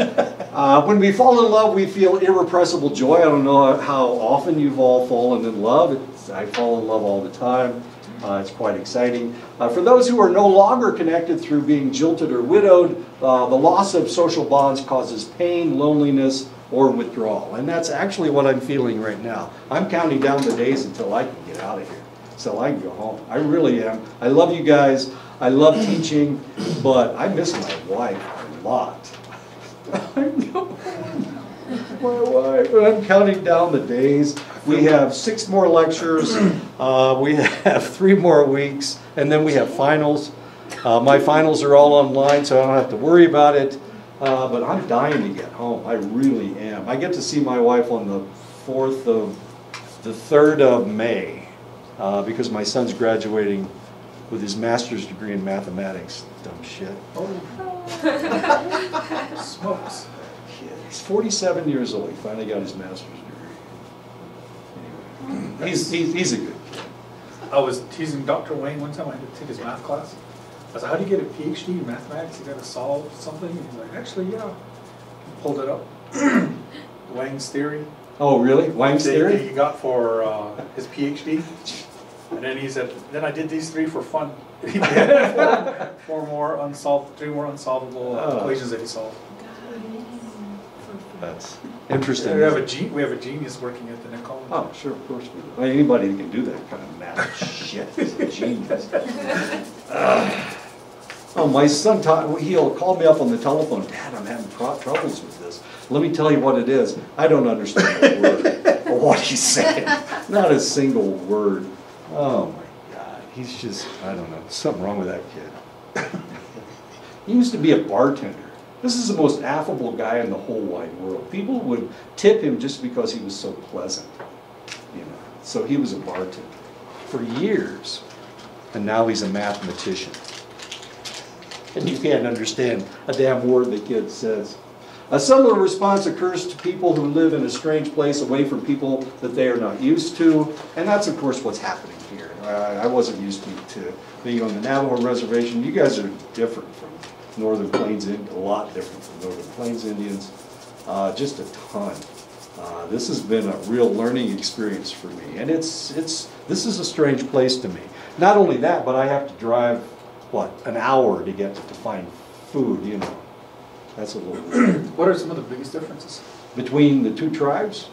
there. When we fall in love, we feel irrepressible joy. I don't know how often you've all fallen in love. I fall in love all the time. It's quite exciting. For those who are no longer connected through being jilted or widowed, the loss of social bonds causes pain, loneliness, or withdrawal. And that's actually what I'm feeling right now. I'm counting down the days until I can get out of here, so I can go home. I really am. I love you guys. I love teaching, but I miss my wife a lot. I know. My wife. I'm counting down the days. We have 6 more lectures. We have 3 more weeks, and then we have finals. My finals are all online, so I don't have to worry about it. But I'm dying to get home. I really am. I get to see my wife on the 3rd of May, because my son's graduating with his master's degree in mathematics. Dumb shit. Smokes. He's 47 years old. He finally got his master's degree. Anyway, he's a good kid. I was teasing Dr. Wayne one time. I had to take his math class. I was like, how do you get a PhD in mathematics? You got to solve something? And he's like, actually, yeah. He pulled it up. Wang's theory. Oh, really? Wang's theory? He got for his PhD. And then he said, then I did these 3 for fun. He had 3 more unsolvable equations that he solved. That's interesting. We have a genius working at the Nick College. Oh, sure, of course we do. Well, anybody that can do that kind of math shit is a genius. Oh, my son, he'll call me up on the telephone. Dad, I'm having troubles with this. Let me tell you what it is. I don't understand a word or what he's saying. Not a single word. Oh, my God. He's just, I don't know, something wrong with that kid. He used to be a bartender. This is the most affable guy in the whole wide world. People would tip him just because he was so pleasant. You know, so he was a bartender for years. And now he's a mathematician. And you can't understand a damn word the kid says. A similar response occurs to people who live in a strange place away from people that they are not used to, and that's of course what's happening here. I wasn't used to being on the Navajo reservation. You guys are different from Northern Plains Indians, a lot different from Northern Plains Indians, just a ton. This has been a real learning experience for me, and this is a strange place to me. Not only that, but I have to drive, what, an hour to get to find food, you know. That's a little weird. What are some of the biggest differences? Between the two tribes?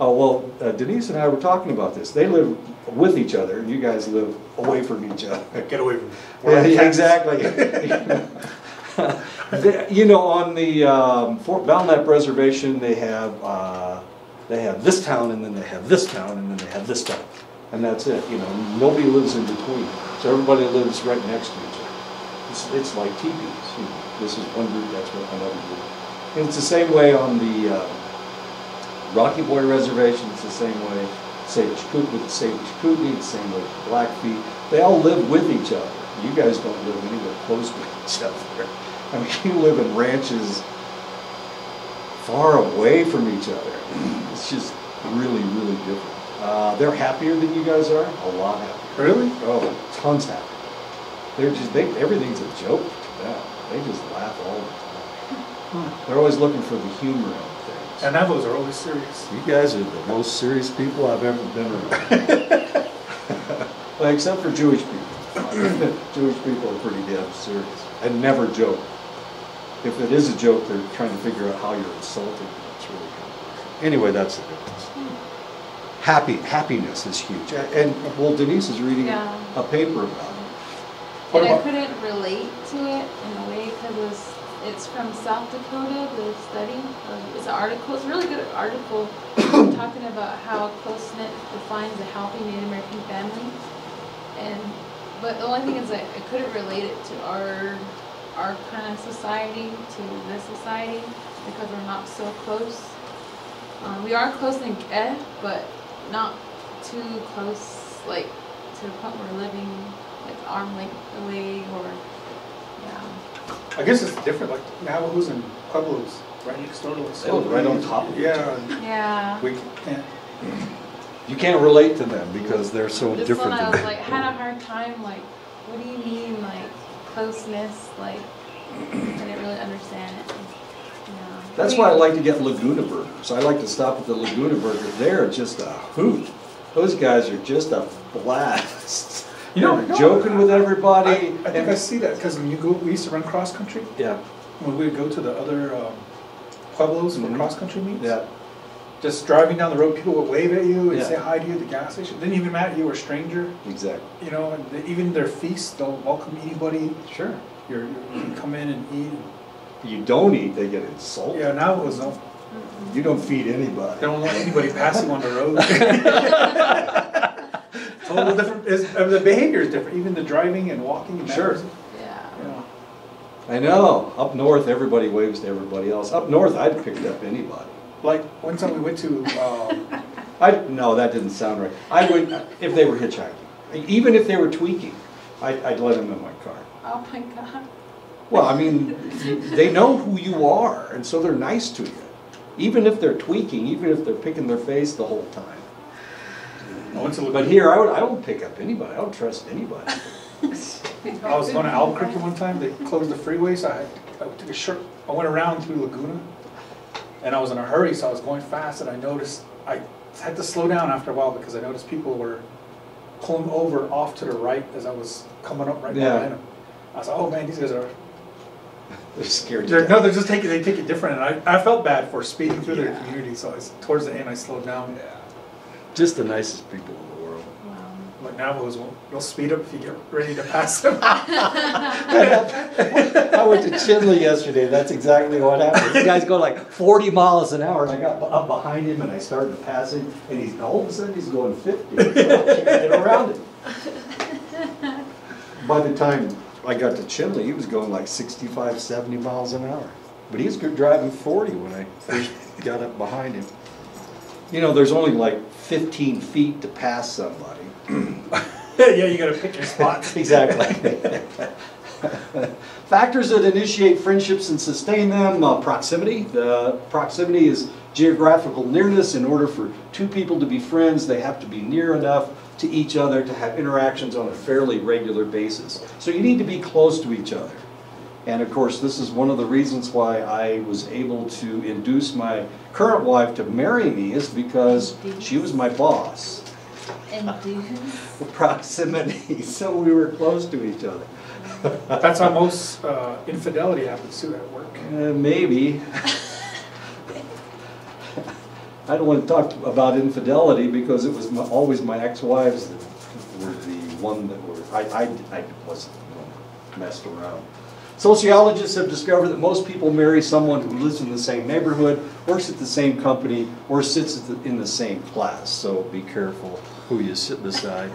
Oh, well, Denise and I were talking about this. They live with each other, and you guys live away from each other. Get away from me. Yeah, exactly. You know, on the Fort Belknap Reservation, they have this town, and then they have this town, and then they have this town. And that's it, you know, nobody lives in between. So everybody lives right next to each other. It's like teepees, you know. This is one group, that's what another group. And it's the same way on the Rocky Boy Reservation, it's the same way Salish Kootenai, the Salish Kootenai, the same way Blackfeet. They all live with each other. You guys don't live anywhere close with each other. I mean, you live in ranches far away from each other. It's just really, really different. They're happier than you guys are, a lot happier. Really? Oh, tons happier. Everything's a joke to them. They just laugh all the time. They're always looking for the humor in things. And Navajos are always serious. You guys are the most serious people I've ever been around. Well, except for Jewish people. Jewish people are pretty damn serious and never joke. If it is a joke, they're trying to figure out how you're insulting them. It's really complicated. Anyway, that's the difference. Happiness is huge. And well, Denise is reading a paper about it. And I couldn't relate to it in a way because it's from South Dakota, the study. It's an article, it's a really good article talking about how close-knit defines a healthy Native American family. But the only thing is that I couldn't relate it to our kind of society, to this society, because we're not so close. We are close in Get, but not too close, like, to the point where we're living like arm length away, or I guess it's different, like Navajos and Pueblos right next door to us. They live right on top of each other. yeah. We can't. You can't relate to them because they're so This different one I than was they like, had a hard time, like, what do you mean, like, closeness, like, I didn't really understand it. Yeah. That's why I like to get Laguna burgers. I like to stop at the Laguna burger. They're just a hoot. Those guys are just a blast. You know, They're joking with everybody. I think I see that because when we used to run cross country. Yeah. When we would go to the other Pueblos for cross country meets. Yeah. Just driving down the road, people would wave at you and Yeah. say hi to you at the gas station. Didn't even matter you were a stranger. Exactly. You know, and even their feasts, they'll welcome anybody. Sure. You can come in and eat. You don't eat, they get insulted. Yeah, now it was no. You don't feed anybody. They don't let anybody pass you on the road. Total different. The behavior is different. Even the driving and walking. And Sure. Yeah. You know. I know. Up north, everybody waves to everybody else. Up north, I'd picked up anybody. Like one time we went to. No, that didn't sound right. I would, if they were hitchhiking, even if they were tweaking, I'd let them in my car. Oh my God. Well, I mean, they know who you are, and so they're nice to you. Even if they're tweaking, even if they're picking their face the whole time. But here, I don't pick up anybody. I don't trust anybody. I was going to Albuquerque one time. They closed the freeway, so I took a short. I went around through Laguna, and I was in a hurry, so I was going fast, and I noticed I had to slow down after a while because I noticed people were pulling over off to the right as I was coming up right behind them. I was like, oh man, these guys are. They're scared. No, they take it different, and I felt bad for speeding through their community, so towards the end I slowed down. Yeah. Just the nicest people in the world. Wow. Like Navajos will speed up if you get ready to pass them. I went to Chinle yesterday. That's exactly what happened. These guys go like 40 miles an hour, and I got up behind him, and I started to pass him, and all of a sudden he's going 50. So I can't get around him. By the time I got to Chinle, he was going like 65, 70 miles an hour. But he was driving 40 when I first got up behind him. You know, there's only like 15 feet to pass somebody. Yeah, you got to pick your spots. Exactly. In Factors that initiate friendships and sustain them, proximity. The proximity is geographical nearness. In order for two people to be friends, they have to be near enough to each other to have interactions on a fairly regular basis. So you need to be close to each other. And of course, this is one of the reasons why I was able to induce my current wife to marry me, is because she was my boss. Proximity, so we were close to each other. That's how most infidelity happens too at work. Maybe. I don't want to talk about infidelity because it was always my ex-wives that were the one that were, I wasn't messed around. Sociologists have discovered that most people marry someone who lives in the same neighborhood, works at the same company, or sits in the same class. So be careful who you sit beside.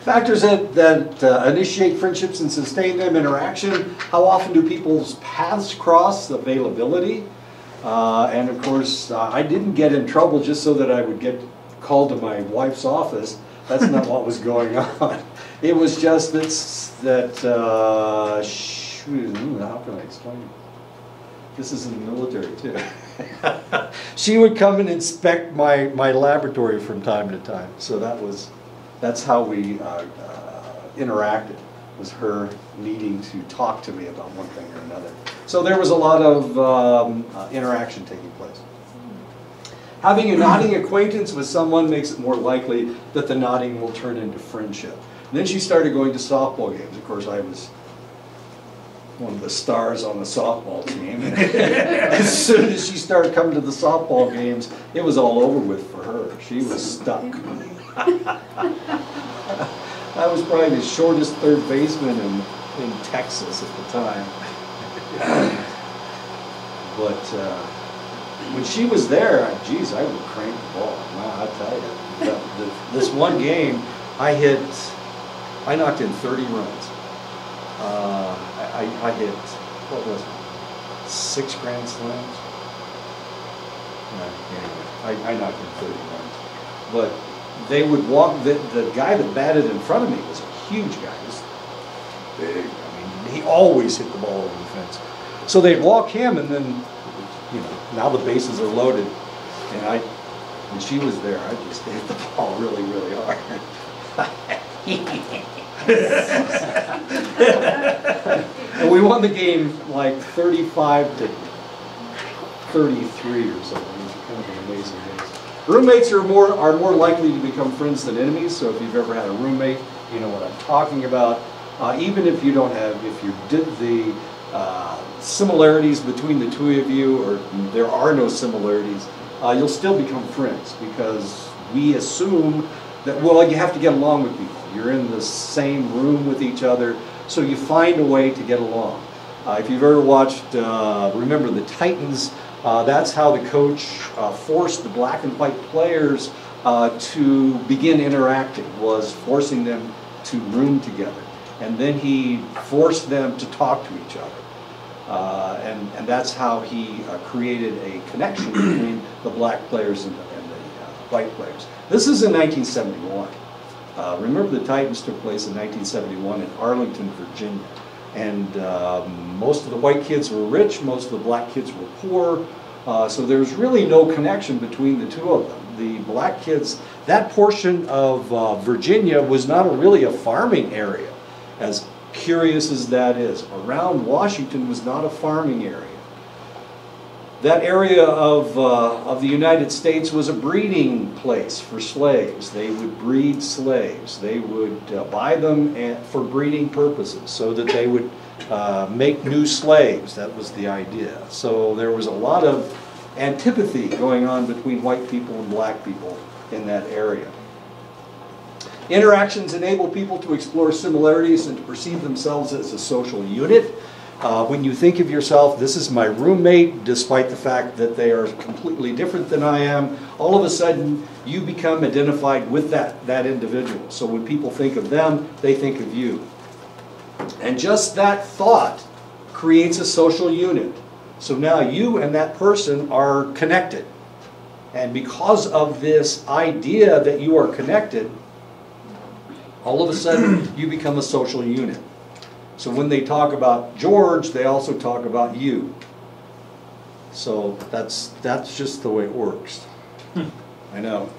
Factors that initiate friendships and sustain them: interaction. How often do people's paths cross? Availability. And of course, I didn't get in trouble just so that I would get called to my wife's office. That's not what was going on. It was just that how can I explain it? This is in the military too. She would come and inspect my laboratory from time to time. So that's how we interacted, was her needing to talk to me about one thing or another. So there was a lot of interaction taking place. Having a nodding acquaintance with someone makes it more likely that the nodding will turn into friendship. And then she started going to softball games. Of course, I was one of the stars on the softball team. As soon as she started coming to the softball games, it was all over with for her. She was stuck. I was probably the shortest third baseman in Texas at the time. But when she was there, geez, I would crank the ball. Wow, I tell you, this one game, I knocked in 30 runs. I hit, what was it, 6 grand slams? Anyway, I knocked in 30 runs. But they would walk, the guy that batted in front of me was a huge guy. He was big. I mean, he always hit the ball over the fence. So they'd walk him, and then, now the bases are loaded. And when she was there, I just hit the ball really, really hard. And we won the game like 35 to 33 or something. It was kind of an amazing game. Roommates are more likely to become friends than enemies. So if you've ever had a roommate, you know what I'm talking about. Even if you did the similarities between the two of you, or there are no similarities, you'll still become friends, because we assume that, well, you have to get along with people. You're in the same room with each other, so you find a way to get along. If you've ever watched, remember the Titans, that's how the coach forced the black and white players to begin interacting, was forcing them to room together. And then he forced them to talk to each other. And that's how he created a connection between the black players and the white players. This is in 1971. Remember, the Titans took place in 1971 in Arlington, Virginia. And most of the white kids were rich, most of the black kids were poor. So there's really no connection between the two of them. The black kids, that portion of Virginia was not really a farming area, as curious as that is. Around Washington was not a farming area. That area of the United States was a breeding place for slaves. They would breed slaves. They would buy them for breeding purposes, so that they would make new slaves. That was the idea. So there was a lot of antipathy going on between white people and black people in that area. Interactions enable people to explore similarities and to perceive themselves as a social unit. When you think of yourself, this is my roommate, despite the fact that they are completely different than I am, all of a sudden you become identified with that individual. So when people think of them, they think of you. And just that thought creates a social unit. So now you and that person are connected. And because of this idea that you are connected, all of a sudden you become a social unit. So when they talk about George, they also talk about you. So that's just the way it works. I know.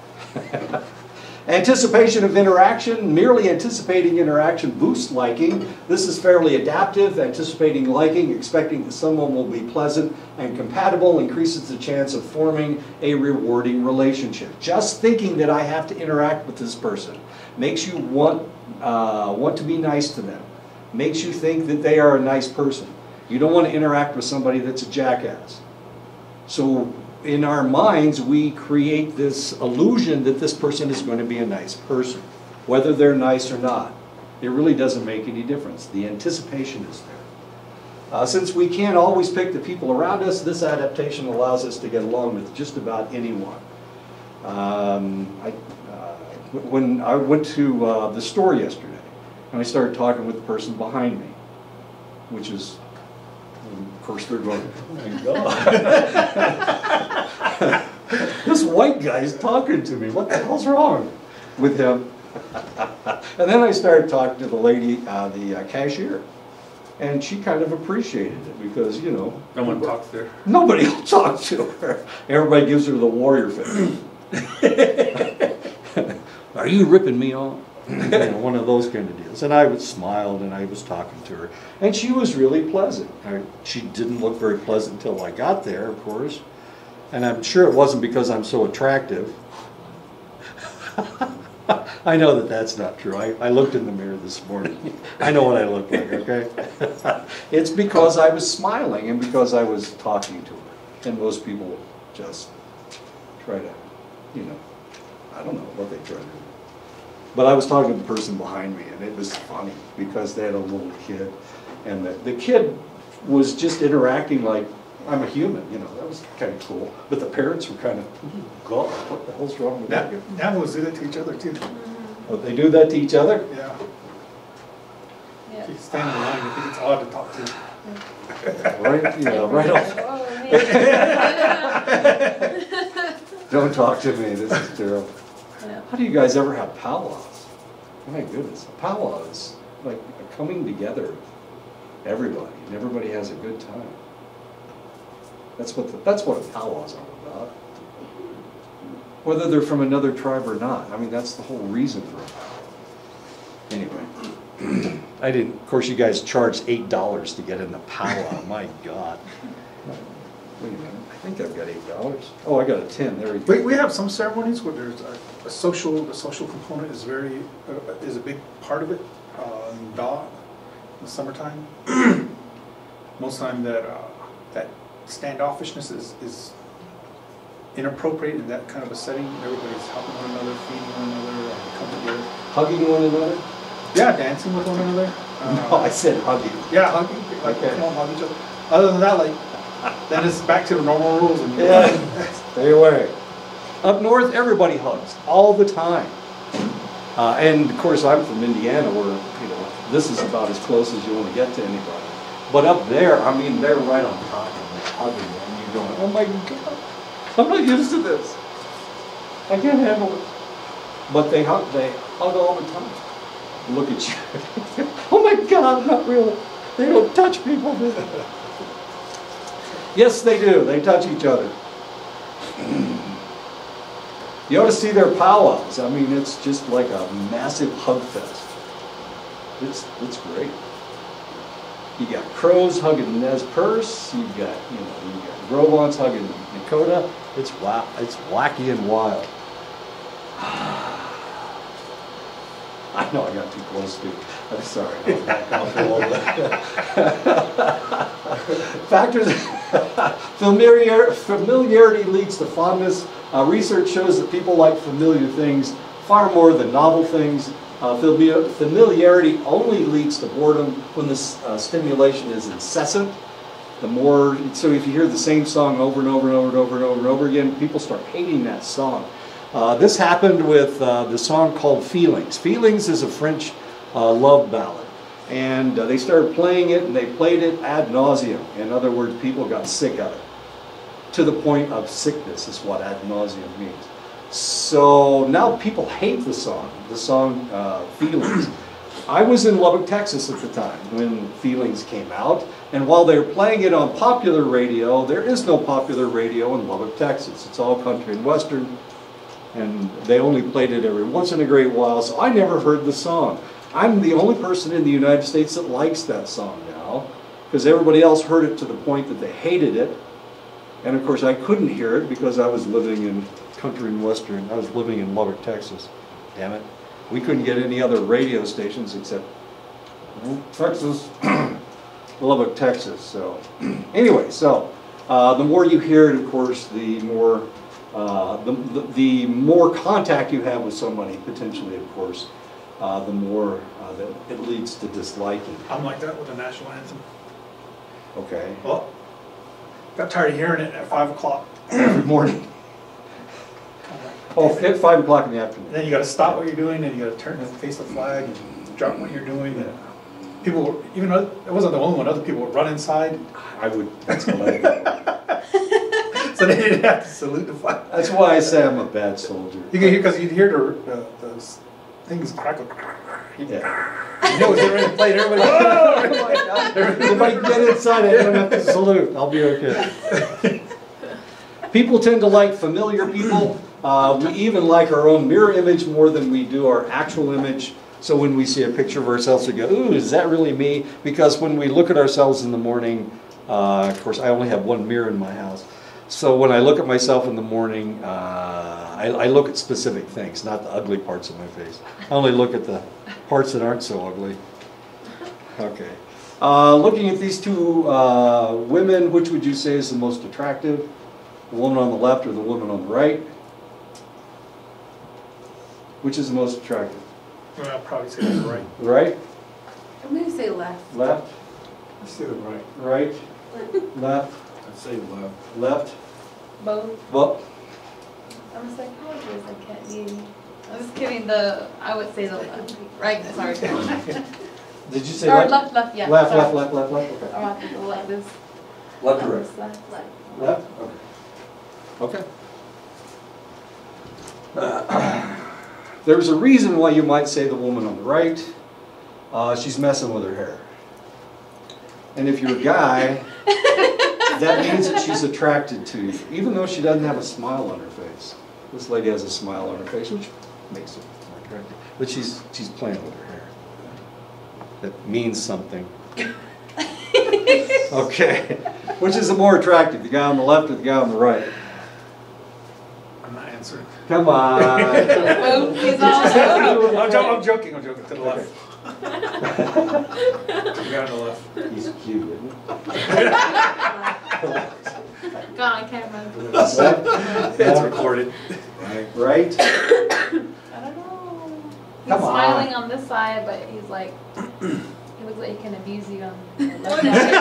Anticipation of interaction, merely anticipating interaction boosts liking. This is fairly adaptive. Anticipating liking, expecting that someone will be pleasant and compatible increases the chance of forming a rewarding relationship. Just thinking that I have to interact with this person makes you want to be nice to them. Makes you think that they are a nice person. You don't want to interact with somebody that's a jackass. So in our minds, we create this illusion that this person is going to be a nice person, whether they're nice or not. It really doesn't make any difference. The anticipation is there. Since we can't always pick the people around us, this adaptation allows us to get along with just about anyone. When I went to the store yesterday, and I started talking with the person behind me, which is, of course, they're going, oh my God. This white guy's talking to me. What the hell's wrong with him? And then I started talking to the lady, the cashier. And she kind of appreciated it because, you know. No one talks there. Nobody will talk to her. Everybody gives her the warrior face. Are you ripping me off? You know, one of those kind of deals. And I smiled and I was talking to her. And she was really pleasant. She didn't look very pleasant until I got there, of course. And I'm sure it wasn't because I'm so attractive. I know that that's not true. I looked in the mirror this morning. I know what I look like, okay? It's because I was smiling and because I was talking to her. And most people just try to, you know, I don't know what they try to do. But I was talking to the person behind me, and it was funny because they had a little kid. And the kid was just interacting like I'm a human, you know. That was kind of cool. But the parents were kind of, oh, God, what the hell's wrong with that? Navajos do that to each other, too. Oh, they do that to each other? Yeah. Yeah. You stand in line, I think it's odd to talk to. Right, you know, right off. Don't talk to me, this is terrible. Yeah. How do you guys ever have powwows? My goodness, a powwow is like a coming together of everybody, and everybody has a good time. That's what a powwow's all about. Whether they're from another tribe or not, I mean, that's the whole reason for it. Anyway, I didn't, of course you guys charged $8 to get in the powwow, my God. Wait a minute, I think I've got $8. Oh, I got a 10, there we go. We have some ceremonies where there's a social component is is a big part of it. In Da, in the summertime, most time that standoffishness is inappropriate in that kind of a setting. Everybody's helping one another, feeding one another, come together. Hugging one another? Yeah, dancing with one another. No, I said hugging. Yeah, hugging. Like, Okay. come on, hug each other. Other than that, like, then it's back to the normal rules. And Yeah, stay away. Up north, everybody hugs all the time. And of course, I'm from Indiana, where, you know, this is about as close as you want to get to anybody. But up there, I mean, they're right on top of me, hugging you, and you're going, oh my God, I'm not used to this. I can't handle it. But they hug all the time. Look at you. Oh my God, not real. They don't touch people, do they? Yes, they do. They touch each other. You ought to see their powwows. I mean, it's just like a massive hug fest. It's great. You got Crows hugging Nez Perce. You got Grovons hugging Nakota. It's wow. It's wacky and wild. I know I got too close to. I'm sorry. I'll back off a little bit. Factors. Familiarity leads to fondness. Research shows that people like familiar things far more than novel things. Familiarity only leads to boredom when the stimulation is incessant. So if you hear the same song over and over and over and over and over and over again, people start hating that song. This happened with the song called Feelings. Feelings is a French love ballad. And they started playing it, and they played it ad nauseum. In other words, people got sick of it. To the point of sickness is what ad nauseum means. So now people hate the song Feelings. I was in Lubbock, Texas at the time when Feelings came out, and while they were playing it on popular radio, there is no popular radio in Lubbock, Texas. It's all country and western, and they only played it every once in a great while, so I never heard the song. I'm the only person in the United States that likes that song now, because everybody else heard it to the point that they hated it, and of course I couldn't hear it because I was living in country and western. I was living in Lubbock, Texas. Damn it. We couldn't get any other radio stations except Texas, Lubbock, Texas. So anyway, so the more you hear it, of course, the more contact you have with somebody, potentially, of course, the more that it leads to disliking. I'm like that with the national anthem. Okay. Well, got tired of hearing it at 5 o'clock. Every morning. Oh, at 5 o'clock in the afternoon. Then you got to stop what you're doing, and you got to turn and face the flag, and drop what you're doing. And people, were, even though it wasn't the only one, other people would run inside. I would escalate. So they didn't have to salute the flag. That's why I say I'm a bad soldier. You can hear, because you'd hear the things crackle. Yeah. You know, was getting ready to play, and everybody. Oh my God. If I get inside, I don't have to salute. I'll be okay. People tend to like familiar people. We even like our own mirror image more than we do our actual image. So when we see a picture of ourselves, we go, ooh, is that really me? Because when we look at ourselves in the morning, of course, I only have one mirror in my house. So when I look at myself in the morning, I look at specific things, not the ugly parts of my face. I only look at the parts that aren't so ugly. Okay. Looking at these two women, which would you say is the most attractive? The woman on the left or the woman on the right? Which is the most attractive? Well, I'll probably say the right. Right? I'm going to say left. Left? I say the right. Right? Left? I'd say left. Left? Both. Well, I'm a psychologist, I can't be. I'm just kidding, I would say the left. Right, sorry. did you say Or left? left, yeah. Left, sorry. left, left, left, left. Or Okay. I think the left is. Left or right? Left. Left? Okay. Okay. There's a reason why you might say the woman on the right. She's messing with her hair. And if you're a guy, that means that she's attracted to you, even though she doesn't have a smile on her face. This lady has a smile on her face, which makes it more attractive. But she's playing with her hair. That means something. Okay. Which is the more attractive, the guy on the left or the guy on the right? I'm not answering. Come on. Both, he's all I'm joking to the left. The guy on the left. He's cute, isn't he? God, I can't remember. It's recorded. Right? I don't know. He's Come on. smiling on this side, but he's like, he looks like he can abuse you on the left side.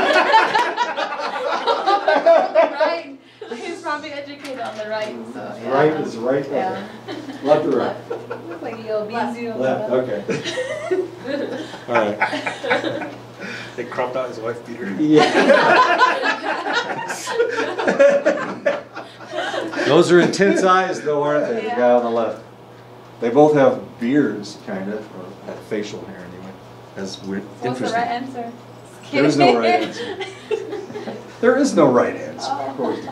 Right? He's probably educated on the right, so yeah. Right is right? Okay. Yeah. Left or right? Looks like he'll abuse you on Left, the okay. All right. They cropped out his wife beater. Yeah. Those are intense eyes, though, aren't they? The guy on the left. They both have beards, kind of, or have facial hair anyway. That's weird. What's the right answer? There is no right answer. There is no right answer, of course.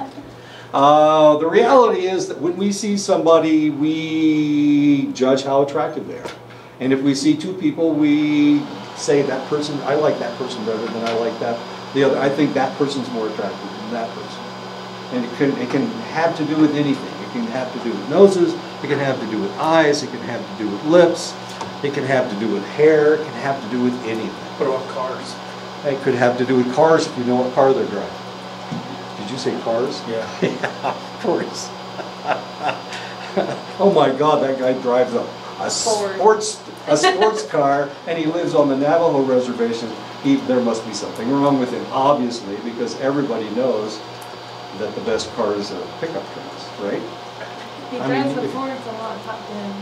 The reality is that when we see somebody, we judge how attractive they are. And if we see two people, we say that person, I like that person better than I like that. The other, I think that person's more attractive than that person. And it can have to do with anything. It can have to do with noses, it can have to do with eyes, it can have to do with lips, it can have to do with hair, it can have to do with anything. What about cars? It could have to do with cars if you know what car they're driving. Did you say cars? Yeah. Yeah, of course. Oh my God, that guy drives a sports car, and he lives on the Navajo reservation. There must be something wrong with him, obviously, because everybody knows that the best car is a pickup trucks, right? He I drives mean, the if- Fords a lot, talk to him.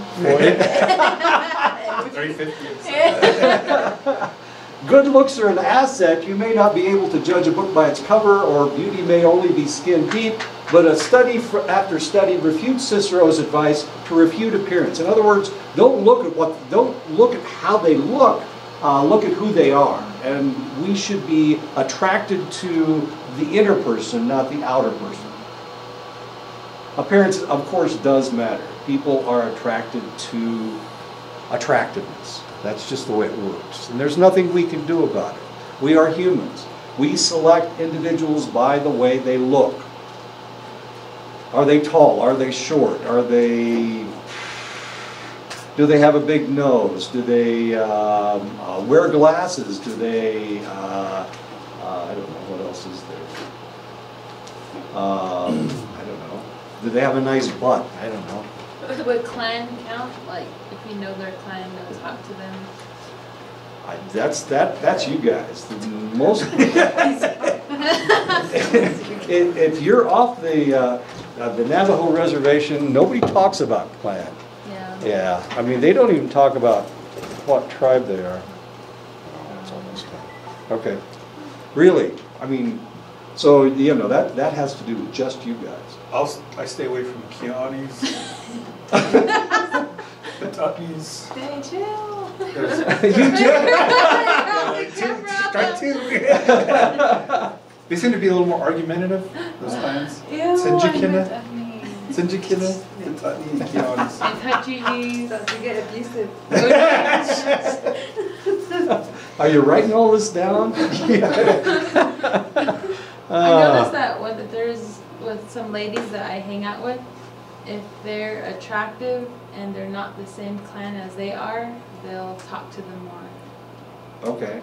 350. Good looks are an asset. You may not be able to judge a book by its cover, or beauty may only be skin deep, but a study after study refutes Cicero's advice to refute appearance. In other words, don't look at how they look, look at who they are. And we should be attracted to the inner person, not the outer person. Appearance, of course, does matter. People are attracted to attractiveness. That's just the way it works. And there's nothing we can do about it. We are humans. We select individuals by the way they look. Are they tall? Are they short? Do they have a big nose? Do they wear glasses? Do they, I don't know, what else is there? I don't know. Do they have a nice butt? I don't know. Would clan count? Like, if you know their clan, they'll talk to them. That's you guys. Most if you're off the Navajo reservation, nobody talks about clan. Yeah. Yeah, I mean they don't even talk about what tribe they are. Oh, it's almost done. Okay, really? I mean, so you know that has to do with just you guys. I stay away from Kianis, Kentuckys. Stay chill. You do? Try to. They seem to be a little more argumentative, those clans. Sinjikina, Kentucky, and Kianis. Kentuckys. Don't you get abusive. Are you writing all this down? I noticed that with some ladies that I hang out with, if they're attractive and they're not the same clan as they are, they'll talk to them more. Okay.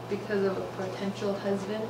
Because of a potential husband.